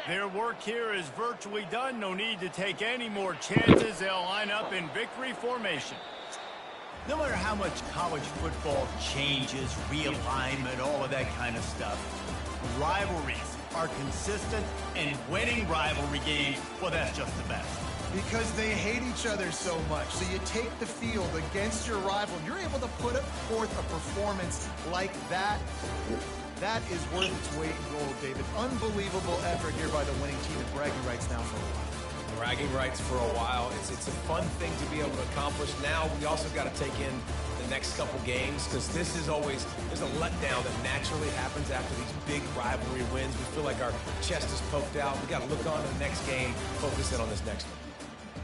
Their work here is virtually done. No need to take any more chances. They'll line up in victory formation. No matter how much college football changes, realignment, all of that kind of stuff, rivalries are consistent, and winning rivalry games, well, that's just the best. Because they hate each other so much. So you take the field against your rival, you're able to put forth a performance like that. That is worth its weight in gold, David. Unbelievable effort here by the winning team, and bragging rights now for a while. Bragging rights for a while. It's a fun thing to be able to accomplish. Now we also got to take in the next couple games, because this is always, there's a letdown that naturally happens after these big rivalry wins. We feel like our chest is poked out. We got to look on to the next game, focus in on this next one.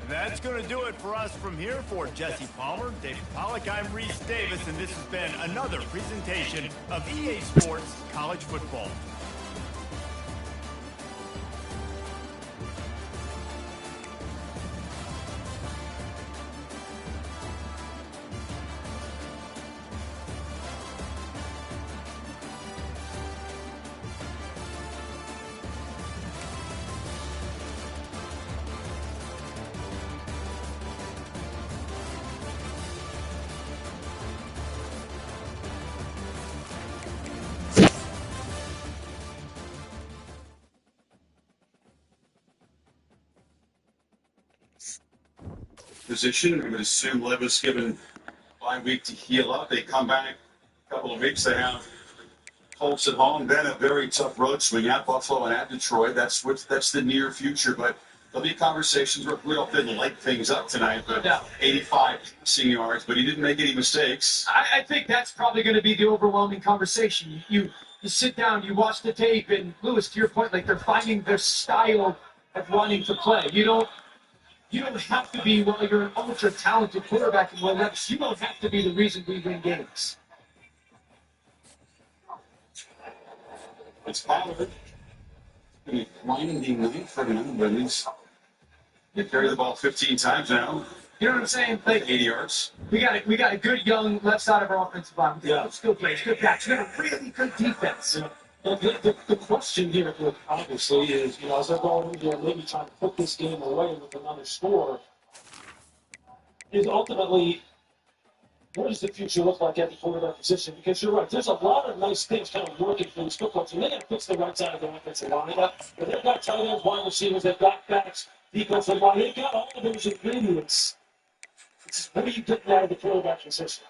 That's going to do it for us from here. For Jesse Palmer, David Pollack, I'm Reese Davis, and this has been another presentation of EA Sports College Football. Position. I would assume Levis given a bye week to heal up. They come back a couple of weeks. They have Colts at home, then a very tough road swing at Buffalo and at Detroit. That's the near future, but there'll be conversations where Rudolph didn't light things up tonight, but 85 passing yards, but he didn't make any mistakes. I think that's probably going to be the overwhelming conversation. You sit down, you watch the tape, and Lewis, to your point, like they're finding their style of running to play. You don't have to be, well, you're an ultra-talented quarterback in Will Levis. You don't have to be the reason we win games. It's Pollard. Winding ninth for him, but he's carried the ball 15 times now. You know what I'm saying? Like 80 yards. We got a good young left side of our offensive line. Yeah. Skill players, good backs. We got a really good defense. Yeah. The question here, obviously, is, as they're going in here, maybe trying to put this game away with another score, is ultimately, what does the future look like at the quarterback position? Because you're right, there's a lot of nice things kind of working for these football teams. They got to fix the right side of the offensive line. But they've got tight ends, wide receivers, they've got backs, defensive line. They've got all of those ingredients. What are you getting out of the quarterback position?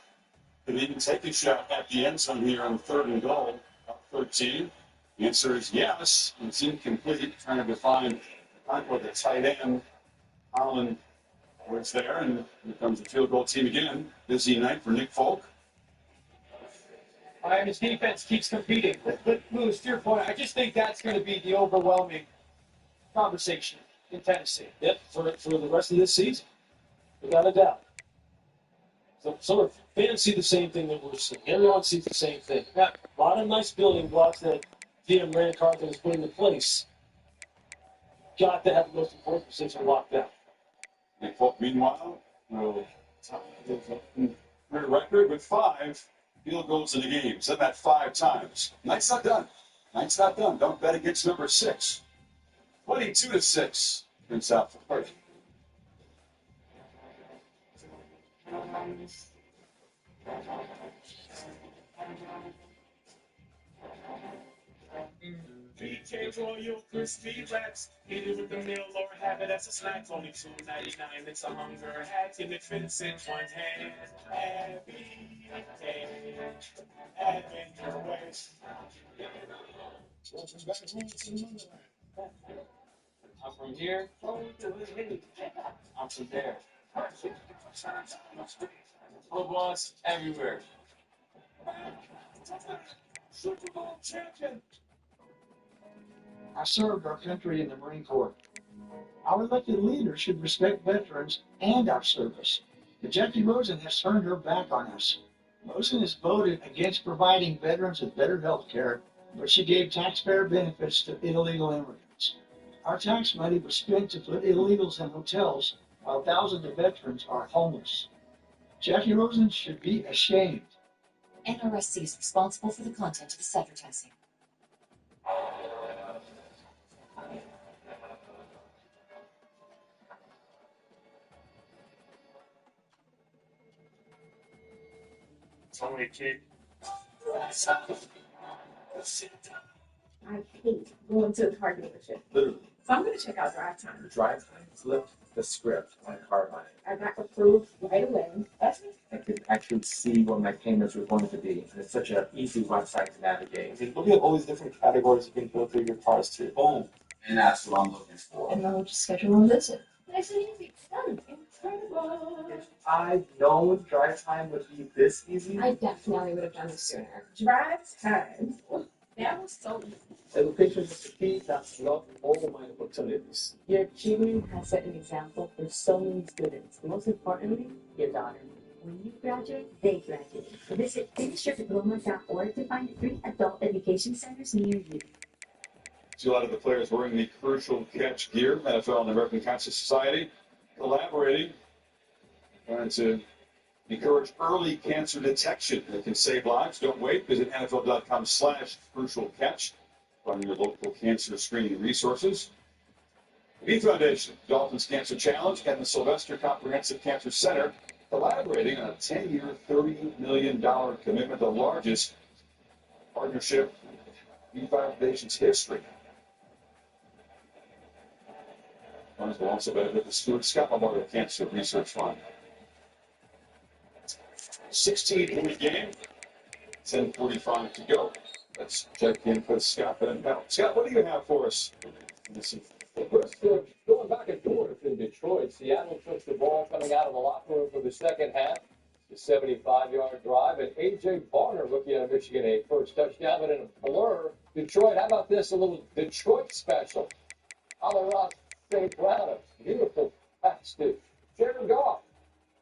Could even take a shot at the end zone here on 3rd and goal. 13. The answer is yes. It's incomplete. Trying to find with the tight end. Holland was there, and here comes the field goal team again. Busy night for Nick Folk. Miami's defense keeps competing. But Lewis, to your point, I just think that's going to be the overwhelming conversation in Tennessee. Yep, for the rest of this season, without a doubt. So some of fans see the same thing that we're seeing. Everyone sees the same thing. A lot of nice building blocks that DM Randy Carter has put into place. Got to have the most important position locked down. Nick Folk, meanwhile, record with 5 field goals in the game. Said that 5 times. Night's not done. Night's not done. Don't bet against number 6. 22-6. Prince out for Perth. BK Royal Crispy Wraps. Eat it with the meal or have it as a snack. Only $2.99. It's a hunger hack and it fits in one hand. Happy day. Having your ways. I'm from here. I'm from there. Footballs everywhere. Super Bowl champion. I served our country in the Marine Corps. Our elected leaders should respect veterans and our service. But Jackie Rosen has turned her back on us. Rosen has voted against providing veterans with better health care, but she gave taxpayer benefits to illegal immigrants. Our tax money was spent to put illegals in hotels while thousands of veterans are homeless. Jackie Rosen should be ashamed. NRSC is responsible for the content of this advertising. It's only a kid. I hate going to the car dealership. Literally. So I'm going to check out Drive Time. Drive time flipped the script on car buying. I got approved right away. That's it. I could actually see what my payments were going to be. And it's such an easy website to navigate. Look at all these different categories you can filter your cars to. Boom. And that's what I'm looking for. And then we'll just schedule a visit. Nice and easy. It's done. Incredible. If I'd known drive time would be this easy, I definitely would have done this sooner. Drive Time. That was so easy. Education is the key to unlock all my opportunities. Your achievement has set an example for so many students. Most importantly, your daughter. When you graduate, they graduate. Visit finishyourdiploma.org to find free adult education centers near you. See a lot of the players wearing the crucial catch gear. NFL and the American Cancer Society collaborating, trying to encourage early cancer detection that can save lives. Don't wait. Visit NFL.com/crucial catch. Find your local cancer screening resources. The Foundation, Dolphins Cancer Challenge, and the Sylvester Comprehensive Cancer Center collaborating on a 10-year, $30 million commitment, the largest partnership in the Foundation's history. Funds will also benefit the Stuart Scott Memorial Cancer Research Fund. 16-point game, 10:45 to go. Let's check in for Scott and Mel. Scott, what do you have for us? First, going back and forth in Detroit, Seattle took the ball coming out of the locker room for the second half. The 75-yard drive, and A.J. Barner, rookie out of Michigan, a first touchdown, but in a blur. Detroit, how about this? A little Detroit special. Colorado St. Brown, beautiful pass to Jared Goff.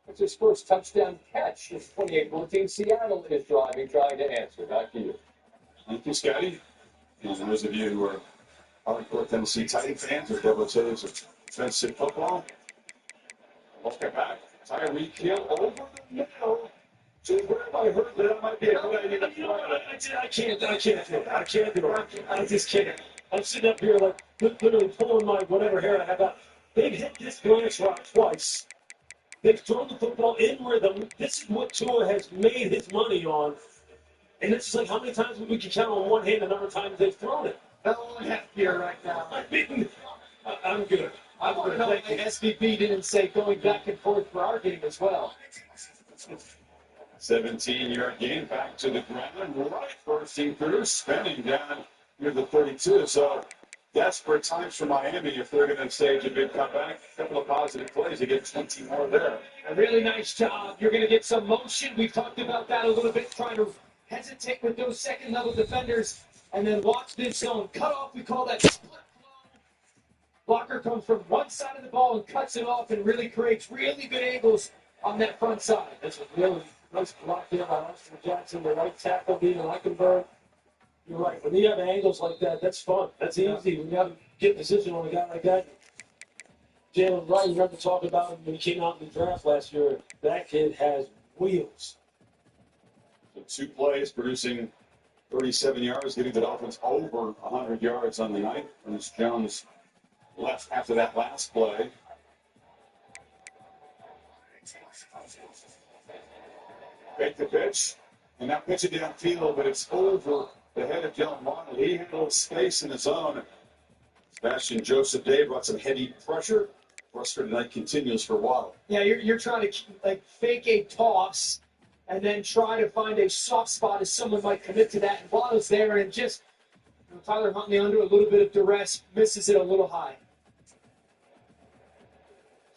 It's his first touchdown catch. It's 28-14. Seattle is driving, trying to answer. Back to you. Thank you, Scotty. And those of you who are hardcore Tennessee Titan fans or devotees of defensive football, welcome back. Tyreek Hill over the middle. So where have I heard that might be a good idea? You know what? I can't do it. I just can't. I'm sitting up here like literally pulling my whatever hair I have out. They've hit this branch rock twice. They've thrown the football in rhythm. This is what Tua has made his money on. And it's just like how many times we can count on one hand the number of times they've thrown it. Bell and half here right now. I mean, I'm good. I want to know if the SVP didn't say going back and forth for our game as well. 17-yard gain back to the ground. Right first team through, spinning down near the 32. So desperate times for Miami if they're going to stage a big comeback. A couple of positive plays to get 20 more there. A really nice job. You're going to get some motion. We talked about that a little bit, trying to hesitate with those second-level defenders. And then watch this zone. Cut off, we call that split flow. Blocker comes from one side of the ball and cuts it off and really creates really good angles on that front side. That's a really nice block there by Austin Jackson, the right tackle, Dean Eichenberg. You're right. When you have angles like that, that's fun. That's easy. When you have to get a decision on a guy like that. Jalen Wright, you heard to talk about him when he came out in the draft last year. That kid has wheels. So 2 plays producing 37 yards, getting the Dolphins over 100 yards on the night. Ernest Jones left after that last play. Fake the pitch, and now pitch it downfield, but it's over the head of Dylan Waddle. He had a little space in his zone. Sebastian Joseph Day brought some heavy pressure. Frustrated night continues for Waddle. Yeah, you're trying to fake a toss and then try to find a soft spot as someone might commit to that. And Waddle's there and just Tyler Huntley under a little bit of duress, misses it a little high.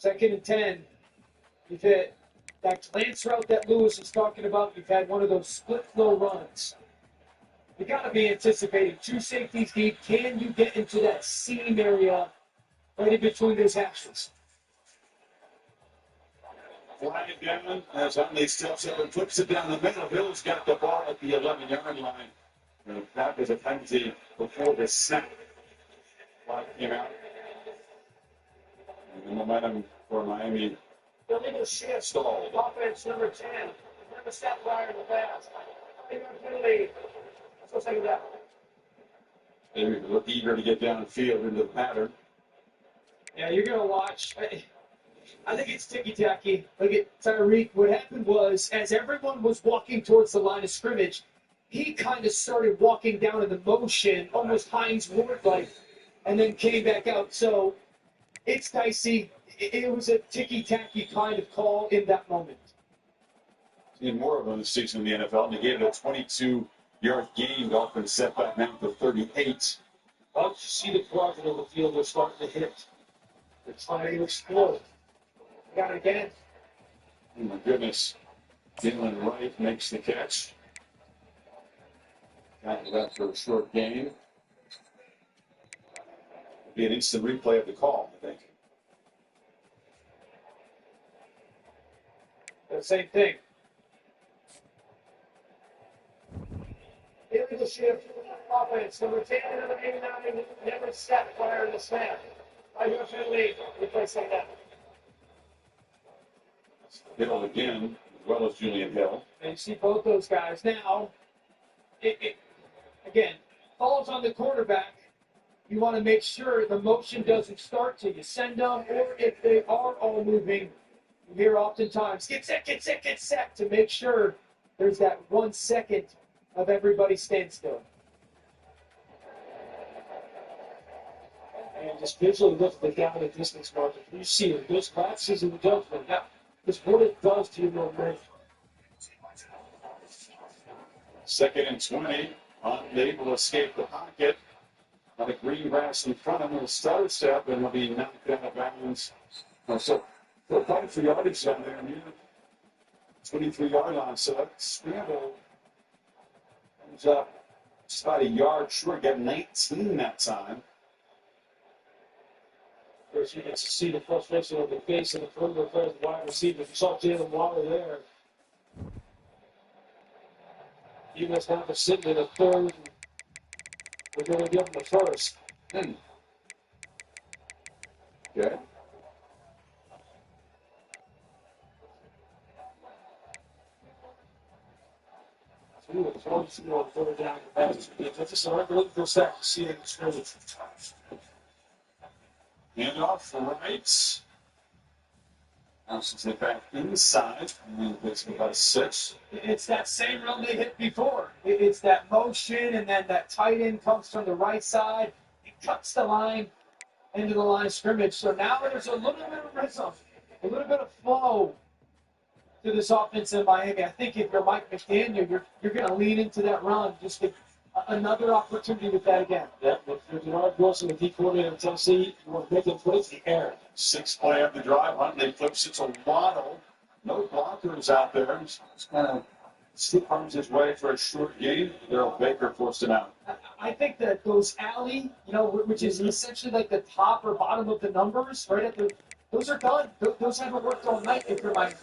2nd and 10. You've hit that glance route that Lewis was talking about. You've had one of those split flow runs. You got to be anticipating 2 safeties deep. Can you get into that seam area right in between those hashes? flag it down as Huntley steps up and flips it down the middle. Hill's got the ball at the 11-yard line. And that was a penalty before the snap. Flag came out. And the momentum for Miami. Illegal shift. Stalled. Offense number 10. Never stepped prior to the pass. Penalty. Let's go take that. They look eager to get downfield into the pattern. Yeah, you're going to watch. I think it's ticky-tacky. Look at Tyreek. What happened was, as everyone was walking towards the line of scrimmage, he kind of started walking down in the motion, almost Hines Ward-like, and then came back out. So it's dicey. It was a ticky-tacky kind of call in that moment. Seen more of them this season in the NFL, and they gave it a 22-yard gain. Dolphins set back now to 38. Once you see the quadrant of the field, they're starting to hit. They're trying to explode. Got it again. Oh my goodness. Dylan Wright makes the catch. Got that for a short gain. Be an instant replay of the call, I think. The same thing. Illegal shift. Offense number 10 and number 89. Never stepped prior to the snap. I do a penalty. Replacing that. Hill again, as well as Julian Hill. And you see both those guys. Now, again, falls on the quarterback. You want to make sure the motion doesn't start till you send them, or if they are all moving, you hear oftentimes, get set, to make sure there's that 1 second of everybody stand still. And just visually look at the down and distance marker. You see it. Those practices in the judgment. Now, it's what it does to your momentum. 2nd and 20. Unable to escape the pocket. On the green grass in front of him, will start step and will be knocked out of bounds. So, they'll fight for yardage down there near 23-yard line. So that scramble comes up just about a yard short. Got 19 that time. Of course, you get to see the frustration of the face of the perimeter players, the wide receiver. You saw Jalen Waller there. You guys have to sit in a third. We're going to give them the first. Okay. On third down. That's a really good start to see in the scrimmage. Handoff for Wright. Bounces it back inside. And it's about a 6. It's that same run they hit before. It's that motion, and then that tight end comes from the right side. He cuts the line into the line of scrimmage. So now there's a little bit of rhythm, a little bit of flow to this offense in Miami. I think if you're Mike McDaniel, you're going to lean into that run. Just get another opportunity with that again. Yeah, if Denard Wilson, the D coordinator of Tennessee, you want to make him place the air. 6th play of the drive. Huntley flips it to Waddle. No blockers out there. He's kind of stiff arms his way for a short gain. Daryl Baker forced him out. I think that those alley, which is essentially like the top or bottom of the numbers, right at those are done. Those haven't worked all night if you're like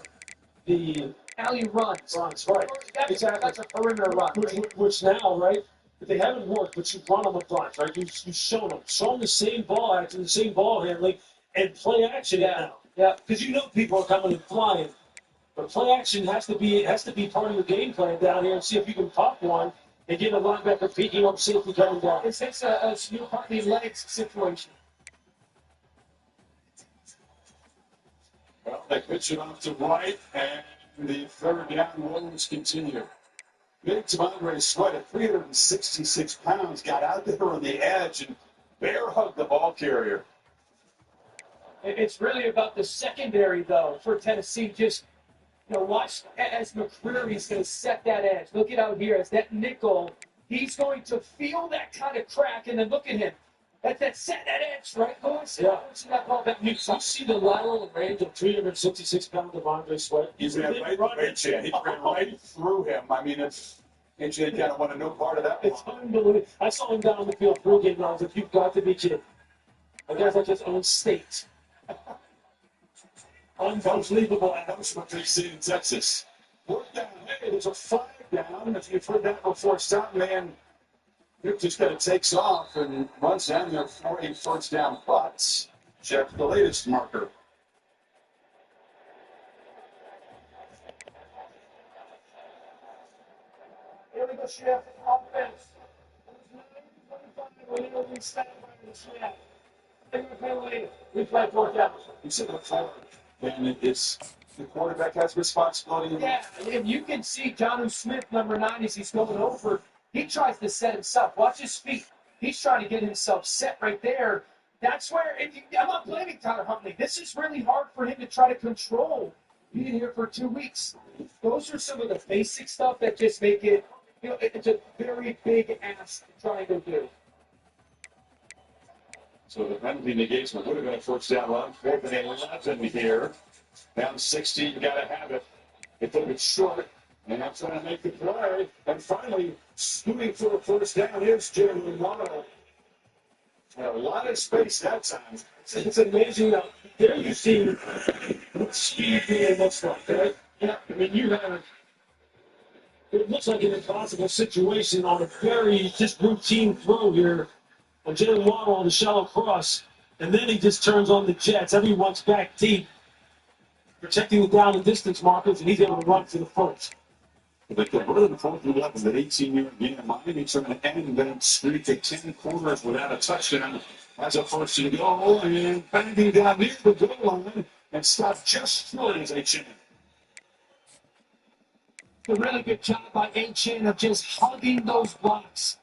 the alley runs. Right. Exactly. That's a perimeter run. Which now, right? But they haven't worked, but you run them a bunch, right? You've shown them. Show them the same ball action, the same ball handling, and play action now. Yeah. Because you know people are coming and flying. But play action has to be part of your game plan down here and see if you can pop one and get a linebacker peeking up safety coming down. It's a new partly legs situation. Well, they pitch it off to Wright, and the 3rd down woes continue. Big Tamandre Sweat at 366 pounds got out there on the edge and bear hugged the ball carrier. It's really about the secondary, though, for Tennessee. Just, watch as McCreary's going to set that edge. Look at out here as that nickel. He's going to feel that kind of crack, and then look at him. That set that edge, right, Lewis? Yeah. That ball back. You see the lateral range of 366-pound Devondre Sweat? He ran right through him. I mean, it's AJ kind of wanted no part of that. It's unbelievable. I saw him down the field through game, and I was like, you've got to be kidding. I guess that's his own state. Unbelievable announcement they see in Texas. Fourth down. Hey, there's a 5 down. If you've heard that before, stop man. Duke just kind of takes off and runs down there for a first down. But check the latest marker. Here we go, Chef. Offense. We stand by the snap. We play 4th down. You said before, and it's the quarterback has responsibility. Yeah, and you can see Jonnu Smith, number 9, as he's going over. He tries to set himself. Watch his feet. He's trying to get himself set right there. That's where, I'm not blaming Tyler Huntley. This is really hard for him to try to control being here for 2 weeks. Those are some of the basic stuff that just make it, it's a very big ask trying to do. So the penalty negates what would have been a first down run. 4th and 11 here. Down 60, you got to have it. They put it short, and I'm trying to make the play. And finally, scooting for a first down is Jalen Waddle. Had a lot of space that time. It's amazing. There you see what speed really looks like, right? Yeah, I mean, you have, it looks like an impossible situation on a very just routine throw here. On Jalen Waddle on the shallow cross, and then he just turns on the jets. Everyone's back deep, protecting the down and distance markers, and he's able to run to the first. They converted the 4th and 11 at 18-yard gain. Miami's going to end that streak at 10 quarters without a touchdown. That's a first and goal, and banging down near the goal line and stopped just short as they chin. A really good job by A-Chin of just hugging those blocks.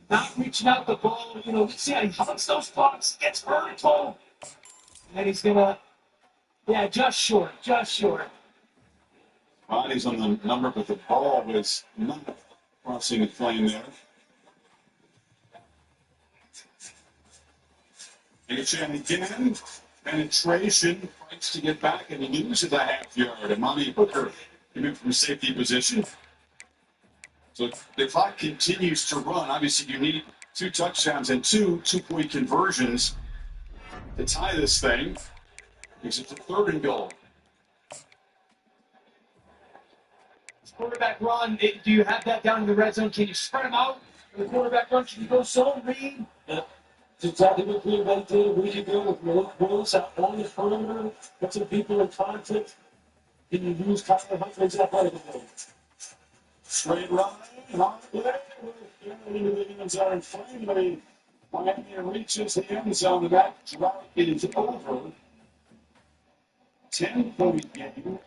Not reaching out the ball, see how he hugs those blocks, gets vertical. And he's gonna, just short. Body's on the number, but the ball was not crossing the plane there. A-Chan again, penetration, fights to get back and loses a half yard. And Monty Hooker came in from safety position. So the clock continues to run. Obviously, you need 2 touchdowns and 2 two-point conversions to tie this thing. Because it's a 3rd and goal. Quarterback run, do you have that down in the red zone? Can you spread them out? The quarterback run, can you go zone read? Yeah. It's exactly what Green Bay did a week ago with Malik Willis out on the perimeter, put some people in conflict. Can you use Tyler Huntley's athletic ability? Straight run, hard play, into the end zone. Finally, Miami reaches the end zone, and that drought is over. 10-point game,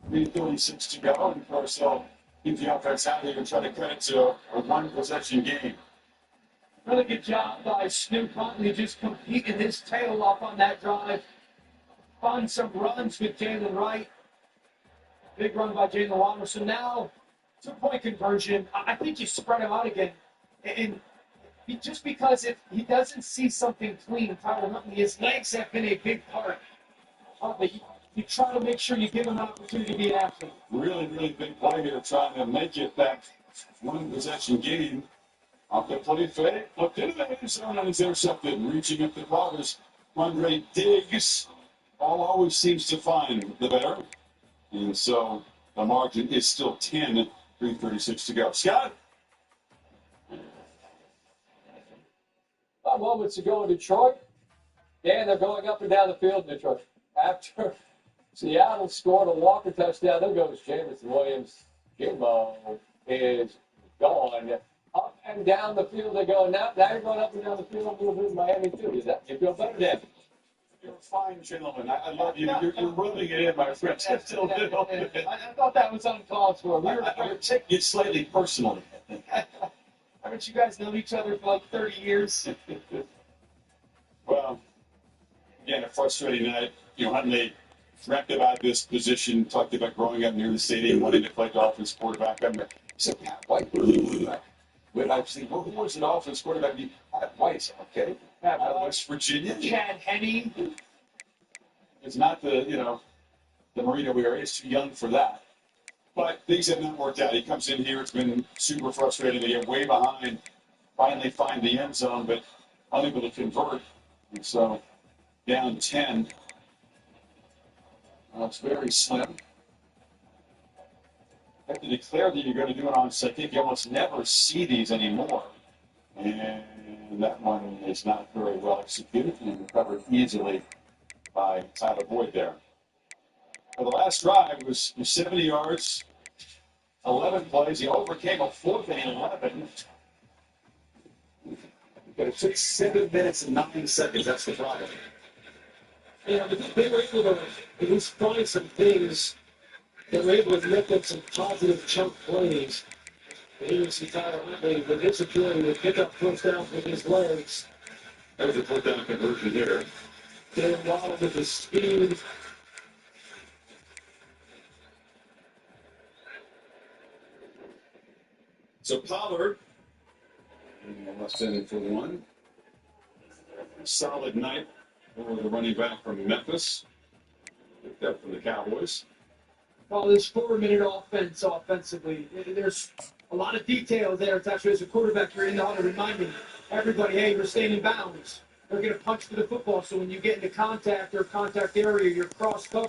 3:36 to go, and of course, they'll keep the offense out there and try to cut it to a one-possession game. Really good job by Snoop Huntley just competing his tail off on that drive. Found some runs with Jalen Wright. Big run by Jalen Waddle. So now, 2-point conversion. I think you spread him out again. And just because if he doesn't see something clean, Tyler Huntley, his legs have been a big part. But you try to make sure you give him an opportunity to be an athlete. Really, really big play here, trying to make it that one-possession game. Off the play fake, looked into the end zone, and he's intercepted. Reaching up the ball is Andre Diggs. Ball always seems to find the better. And so the margin is still 10, 3:36 to go. Scott? 5 moments ago in Detroit, and they're going up and down the field in Detroit. After Seattle scored a Walker touchdown, there goes Jameson Williams. Jimbo is gone. Up and down the field they go. Now you're going up and down the field a little bit in Miami, too. Does that you feel better, Dan? You're a fine gentleman. I love you. You're rubbing it in, my friend. I thought that was uncalled for. I would take it slightly personally. Haven't you guys known each other for like 30 years? Well, again, a frustrating night. Huntley dreamt about this position, talked about growing up near the stadium, wanting to play Dolphins quarterback. He said, Pat White, quarterback. But I was thinking, who was an Dolphins quarterback? Pat White, okay. Out of West Virginia. Chad Henne. It's not the Marino we are. It's too young for that. But things have not worked out. He comes in here. It's been super frustrating. They get way behind, finally find the end zone, but unable to convert. And so down 10. It's very slim. You have to declare that you're going to do an onside kick. You almost never see these anymore. And that one is not very well executed and recovered easily by Tyler Boyd there. For the last drive was 70 yards, 11 plays. He overcame a 4th and 11. But it took 7 minutes and 9 seconds. That's the problem. Yeah, but they were able to at least find some things that were able to make them some positive chunk plays. And here you see Tyler Huntley with his ability to pick up first downs with his legs. That was a 4th down conversion here. Dan Waddle with his speed. So Pollard, less in for 1. Solid night for the running back from Memphis. Picked up from the Cowboys. Well, this 4-minute offense offensively, there's a lot of detail there. It's actually, as a quarterback, you're in the huddle reminding everybody, hey, you're staying in bounds. They're going to punch for the football, so when you get into contact or contact area, you're cross-covered.